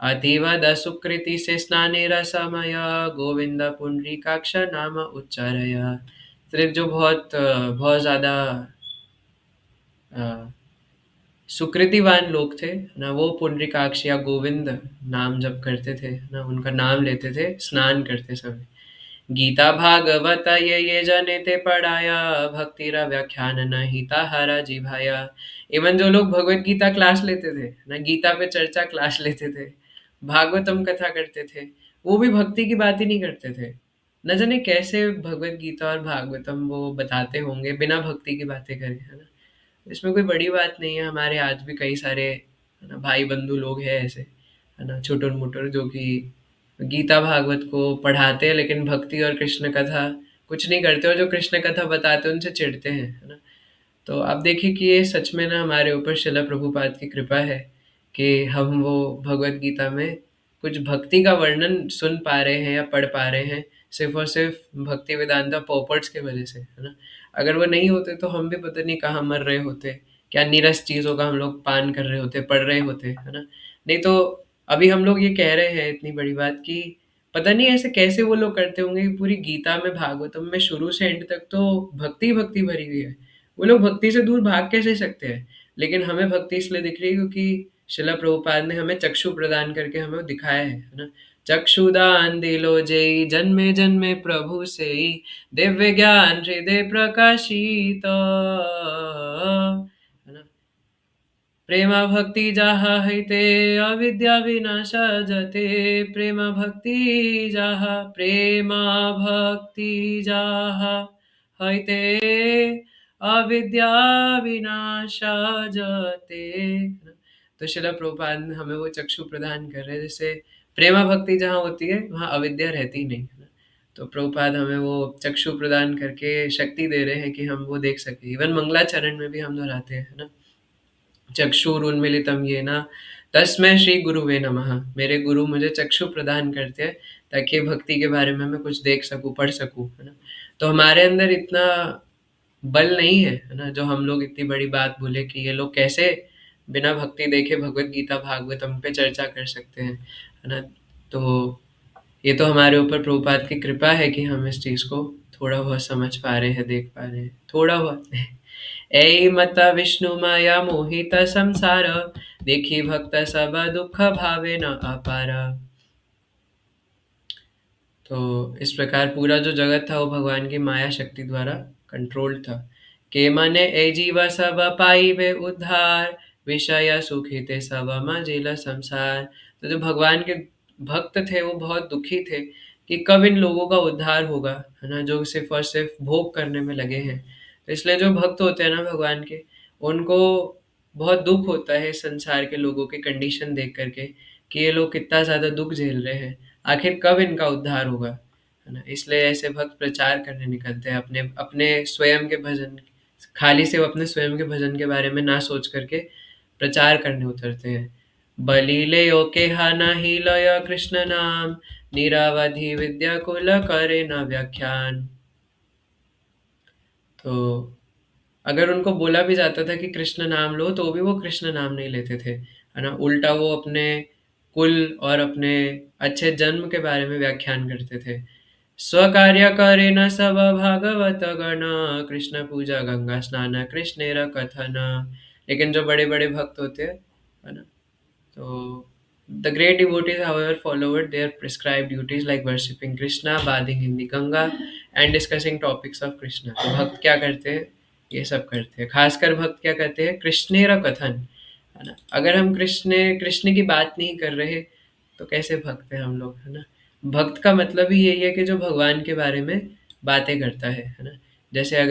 [SPEAKER 1] अतीव सुकृति से स्नाने रसमय, गोविंद पुंडरीकाक्ष नाम उच्चारया। सिर्फ जो बहुत ज्यादा अ, सुकृतिवान लोग थे ना, वो पुंडरीकाक्ष या गोविंद नाम जप करते थे ना, उनका नाम लेते थे स्नान करते समय। गीता भागवत ये जने ते पढ़ाया, भक्तिरा व्याख्यान नहीं ताहारा जिभाया। इवन जो लोग भगवत गीता क्लास लेते थे ना, गीता पे चर्चा क्लास लेते थे, भागवतम कथा करते थे, वो भी भक्ति की बात ही नहीं करते थे। न जाने कैसे भगवत गीता और भागवतम वो बताते होंगे बिना भक्ति की बातें करे, है ना। इसमें कोई बड़ी बात नहीं है, हमारे आज भी कई सारे, है ना, भाई बंधु लोग हैं ऐसे, है ना, छुटुर मुटुर, जो कि गीता भागवत को पढ़ाते हैं लेकिन भक्ति और कृष्ण कथा कुछ नहीं करते, और जो कृष्ण कथा बताते हैं उनसे चिढ़ते हैं, है ना। तो आप देखिए कि ये सच में ना हमारे ऊपर शिला प्रभुपाद की कृपा है कि हम वो भगवत गीता में कुछ भक्ति का वर्णन सुन पा रहे हैं या पढ़ पा रहे हैं, सिर्फ और सिर्फ भक्ति वेदांता पॉपर्स के वजह से, है ना। अगर वो नहीं होते तो हम भी पता नहीं कहाँ मर रहे होते, क्या नीरस चीज़ों का हम लोग पान कर रहे होते, पढ़ रहे होते, है ना। नहीं तो अभी हम लोग ये कह रहे हैं इतनी बड़ी बात कि पता नहीं ऐसे कैसे वो लोग करते होंगे कि पूरी गीता में, भागवतम में शुरू से एंड तक तो भक्ति भक्ति भरी हुई है। वो लोग भक्ति से दूर भाग कैसे सकते हैं? लेकिन हमें भक्ति इसलिए दिख रही है क्योंकि शिला प्रभुपाद ने हमें चक्षु प्रदान करके हमें वो दिखाया है ना। चक्षुदान दिलो जय, जन्मे जन्मे प्रभु से, दिव्य ज्ञान हृदय प्रकाशित, है ना। प्रेमा भक्ति जाहा हईते, अविद्या विनाश जते। प्रेमा भक्ति जाहा, प्रेमा भक्ति जाहा हईते, अविद्या विनाश जते। तो शिला प्रभुपाद हमें वो चक्षु प्रदान कर रहे हैं, जैसे प्रेमा भक्ति जहाँ होती है वहाँ अविद्या रहती नहीं, है ना। तो प्रभुपाद हमें वो चक्षु प्रदान करके शक्ति दे रहे हैं कि हम वो देख सके। इवन मंगलाचरण में भी हम दोहराते हैं, है ना, चक्षुरुन्मीलितं येन तस्मै श्री गुरुवे नमः। मेरे गुरु मुझे चक्षु प्रदान करते हैं ताकि भक्ति के बारे में मैं कुछ देख सकूं, पढ़ सकूं, है ना। तो हमारे अंदर इतना बल नहीं है ना, जो हम लोग इतनी बड़ी बात बोले कि ये लोग कैसे बिना भक्ति देखे भगवत गीता भागवतम पे चर्चा कर सकते हैं, है ना। तो ये तो हमारे ऊपर प्रभुपाद की कृपा है कि हम इस चीज को थोड़ा बहुत समझ पा रहे हैं, देख पा रहे हैं, थोड़ा बहुत। ऐ मत विष्णु माया मोहित संसार, देखी भक्त सब दुख भावे न अपार। तो इस प्रकार पूरा जो जगत था वो भगवान की माया शक्ति द्वारा कंट्रोल्ड था। के मने ए जीव सब पाइबे उद्धार, विषय सुखी थे सब मजिल संसार। तो जो भगवान के भक्त थे वो बहुत दुखी थे कि कब इन लोगों का उद्धार होगा, है ना, जो सिर्फ और सिर्फ भोग करने में लगे हैं। तो इसलिए जो भक्त होते हैं ना भगवान के, उनको बहुत दुख होता है संसार के लोगों की कंडीशन देख करके कि ये लोग कितना ज्यादा दुख झेल रहे हैं, आखिर कब इनका उद्धार होगा, है ना। इसलिए ऐसे भक्त प्रचार करने निकलते हैं अपने अपने स्वयं के भजन, खाली से वो अपने स्वयं के भजन के बारे में ना सोच करके प्रचार करने उतरते हैं। बलिले के हाना ही लय कृष्ण नाम, निरावधि विद्या कुल करे न व्याख्यान। तो अगर उनको बोला भी जाता था कि कृष्ण नाम लो तो भी वो कृष्ण नाम नहीं लेते थे, है ना। उल्टा वो अपने कुल और अपने अच्छे जन्म के बारे में व्याख्यान करते थे। स्वकार्य करे न सब भागवत गण, कृष्ण पूजा गंगा स्नान कृष्णेर कथन। लेकिन जो बड़े बड़े भक्त होते हैं, है ना, so the great devotees, however, followed their prescribed duties like worshipping Krishna, bathing in the Ganga, and discussing topics of Krishna. तो भक्त क्या करते हैं? ये सब करते हैं। खासकर भक्त क्या करते हैं? कृष्णेर कथन, है ना। अगर हम कृष्ण की बात नहीं कर रहे तो कैसे भक्त हैं हम लोग, है ना। भक्त का मतलब ही यही है कि जो भगवान के बारे में बातें करता है ना। जैसे अ,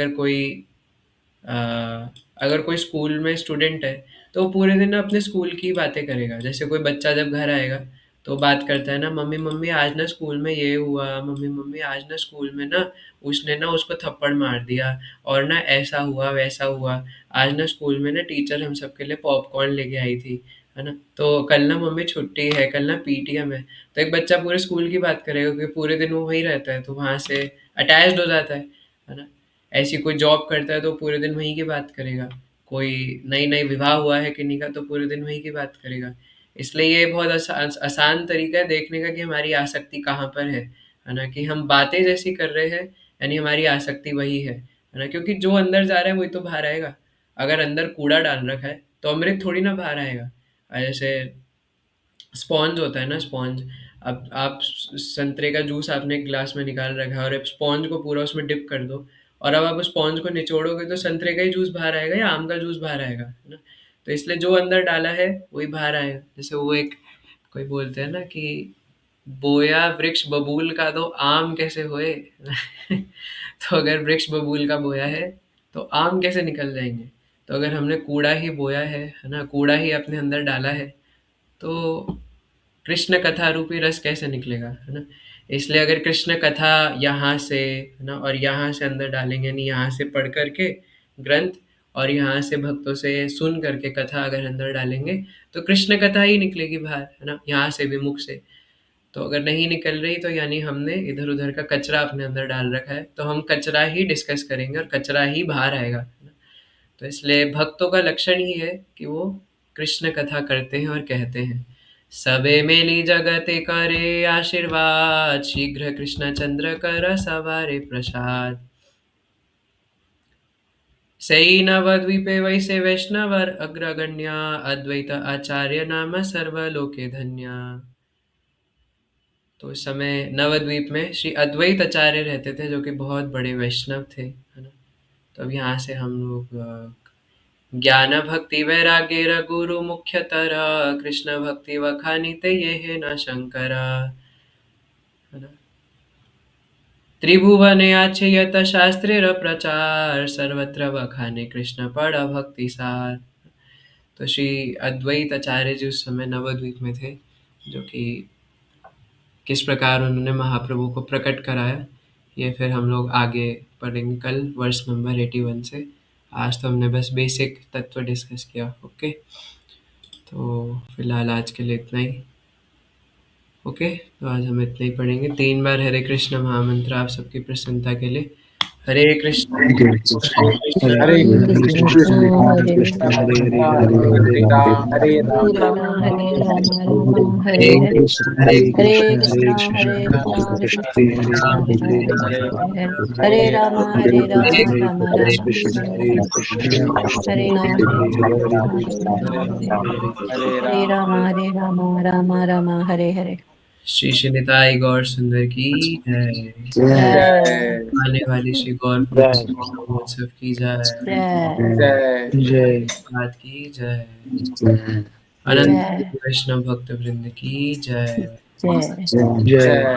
[SPEAKER 1] अगर कोई स्कूल में स्टूडेंट है तो वो पूरे दिन अपने स्कूल की बातें करेगा। जैसे कोई बच्चा जब घर आएगा तो बात करता है ना, मम्मी मम्मी आज ना स्कूल में ये हुआ, मम्मी मम्मी आज ना स्कूल में ना उसने ना उसको थप्पड़ मार दिया, और ना ऐसा हुआ वैसा हुआ, आज ना स्कूल में ना टीचर हम सबके लिए पॉपकॉर्न लेके आई थी, है ना, तो कल ना मम्मी छुट्टी है, कल ना पीटीएम है। तो एक बच्चा पूरे स्कूल की बात करेगा क्योंकि पूरे दिन वो वहीं रहता है, तो वहां से अटैच्ड हो जाता है ना। ऐसी कोई जॉब करता है तो पूरे दिन वहीं की बात करेगा, कोई नई नई विवाह हुआ है किन्हीं का तो पूरे दिन वहीं की बात करेगा। इसलिए ये बहुत आसान तरीका है देखने का कि हमारी आसक्ति कहाँ पर है ना, कि हम बातें जैसी कर रहे हैं, यानी हमारी आसक्ति वही है ना, क्योंकि जो अंदर जा रहा है वही तो बाहर आएगा। अगर अंदर कूड़ा डाल रखा है तो अमृत थोड़ी ना बाहर आएगा। जैसे स्पॉन्ज होता है ना, स्पॉन्ज, अब आप संतरे का जूस आपने एक ग्लास में निकाल रखा है और आप स्पॉन्ज को पूरा उसमें डिप कर दो, और अब आप उस स्पॉन्ज को निचोड़ोगे तो संतरे का ही जूस बाहर आएगा या आम का जूस बाहर आएगा, है ना। तो इसलिए जो अंदर डाला है वही बाहर आएगा। जैसे वो एक कोई बोलते हैं ना कि बोया वृक्ष बबूल का तो आम कैसे होए तो अगर वृक्ष बबूल का बोया है तो आम कैसे निकल जाएंगे। तो अगर हमने कूड़ा ही बोया है ना, कूड़ा ही अपने अंदर डाला है, तो कृष्ण कथा रूपी रस कैसे निकलेगा, है ना। इसलिए अगर कृष्ण कथा यहाँ से, है ना, और यहाँ से अंदर डालेंगे, यानी यहाँ से पढ़ करके ग्रंथ, और यहाँ से भक्तों से सुन करके कथा अगर अंदर डालेंगे, तो कृष्ण कथा ही निकलेगी बाहर, है ना, यहाँ से भी, मुख से। तो अगर नहीं निकल रही तो यानी हमने इधर उधर का कचरा अपने अंदर डाल रखा है, तो हम कचरा ही डिस्कस करेंगे और कचरा ही बाहर आएगा, है ना। तो इसलिए भक्तों का लक्षण ही है कि वो कृष्ण कथा करते हैं और कहते हैं, सबे मेली जगते करे आशीर्वाद, शीघ्र कृष्ण चंद्र कर सवारे प्रसाद, सई नवद्वीपे वैसे वैष्णवर अग्रगण्या, अद्वैत आचार्य नाम सर्वलोके धन्या। तो उस समय नवद्वीप में श्री अद्वैत आचार्य रहते थे जो कि बहुत बड़े वैष्णव थे, है ना। तो अब यहाँ से हम लोग ज्ञान भक्ति वैराग्य गुरु मुख्यतर, कृष्ण भक्ति वखानिते ये है न शंकरा, है ना। त्रिभुवने आच्छयत शास्त्रेर प्रचार, सर्वत्र वखाने कृष्ण पड़ भक्ति सार। तो श्री अद्वैत आचार्य जी उस समय नवद्वीप में थे, जो कि किस प्रकार उन्होंने महाप्रभु को प्रकट कराया, ये फिर हम लोग आगे पढ़ेंगे कल वर्ष नंबर 81 से। आज तो हमने बस बेसिक तत्व डिस्कस किया। ओके, तो फिलहाल आज के लिए इतना ही। ओके, तो आज हम इतना ही पढ़ेंगे। 3 बार हरे कृष्ण महामंत्र आप सबकी प्रसन्नता के लिए। हरे कृष्ण
[SPEAKER 4] हरे
[SPEAKER 1] हरे कृष्ण
[SPEAKER 3] हरे
[SPEAKER 4] कृष्ण
[SPEAKER 3] कृष्ण
[SPEAKER 4] हरे
[SPEAKER 3] कृष्ण
[SPEAKER 4] कृष्ण
[SPEAKER 3] कृष्ण
[SPEAKER 4] हरे
[SPEAKER 3] हरे राम हरे
[SPEAKER 4] हरे
[SPEAKER 3] राम
[SPEAKER 4] राम
[SPEAKER 3] राम
[SPEAKER 4] हरे
[SPEAKER 3] राम
[SPEAKER 4] राम
[SPEAKER 3] हरे
[SPEAKER 4] राम
[SPEAKER 3] हरे।
[SPEAKER 4] राम हरे
[SPEAKER 1] हरे
[SPEAKER 4] हरे
[SPEAKER 1] कृष्ण
[SPEAKER 4] हरे
[SPEAKER 1] हरे
[SPEAKER 4] कृष्णा
[SPEAKER 1] कृष्ण
[SPEAKER 4] हरे कृष्णा कृष्ण
[SPEAKER 1] कृष्ण
[SPEAKER 4] कृष्णा
[SPEAKER 1] कृष्ण
[SPEAKER 4] हरे
[SPEAKER 1] हरे
[SPEAKER 4] हरे
[SPEAKER 3] हरे
[SPEAKER 4] हरे हरे
[SPEAKER 3] हरे
[SPEAKER 4] हरे राम
[SPEAKER 1] हरे
[SPEAKER 4] राम
[SPEAKER 1] हरे
[SPEAKER 4] राम हरे हरे हरे
[SPEAKER 3] हरे
[SPEAKER 4] कृष्णा
[SPEAKER 3] राम
[SPEAKER 4] कृष्णा
[SPEAKER 3] हरे
[SPEAKER 4] हरे
[SPEAKER 3] राम
[SPEAKER 4] हरे
[SPEAKER 3] हरे
[SPEAKER 4] हरे
[SPEAKER 3] राम
[SPEAKER 4] राम राम राम हरे हरे।
[SPEAKER 1] श्री श्री निताई गौर सुंदर की जय।
[SPEAKER 4] जय
[SPEAKER 3] जय
[SPEAKER 1] आने वाली श्री गौर
[SPEAKER 3] जय
[SPEAKER 1] महोत्सव की जय।
[SPEAKER 4] जय
[SPEAKER 3] जय
[SPEAKER 2] जय
[SPEAKER 1] बात की जय।
[SPEAKER 2] जय
[SPEAKER 1] अनंत
[SPEAKER 4] जय
[SPEAKER 1] वैष्णव भक्त वृंद की जय।
[SPEAKER 4] जय।
[SPEAKER 2] जय
[SPEAKER 3] जय।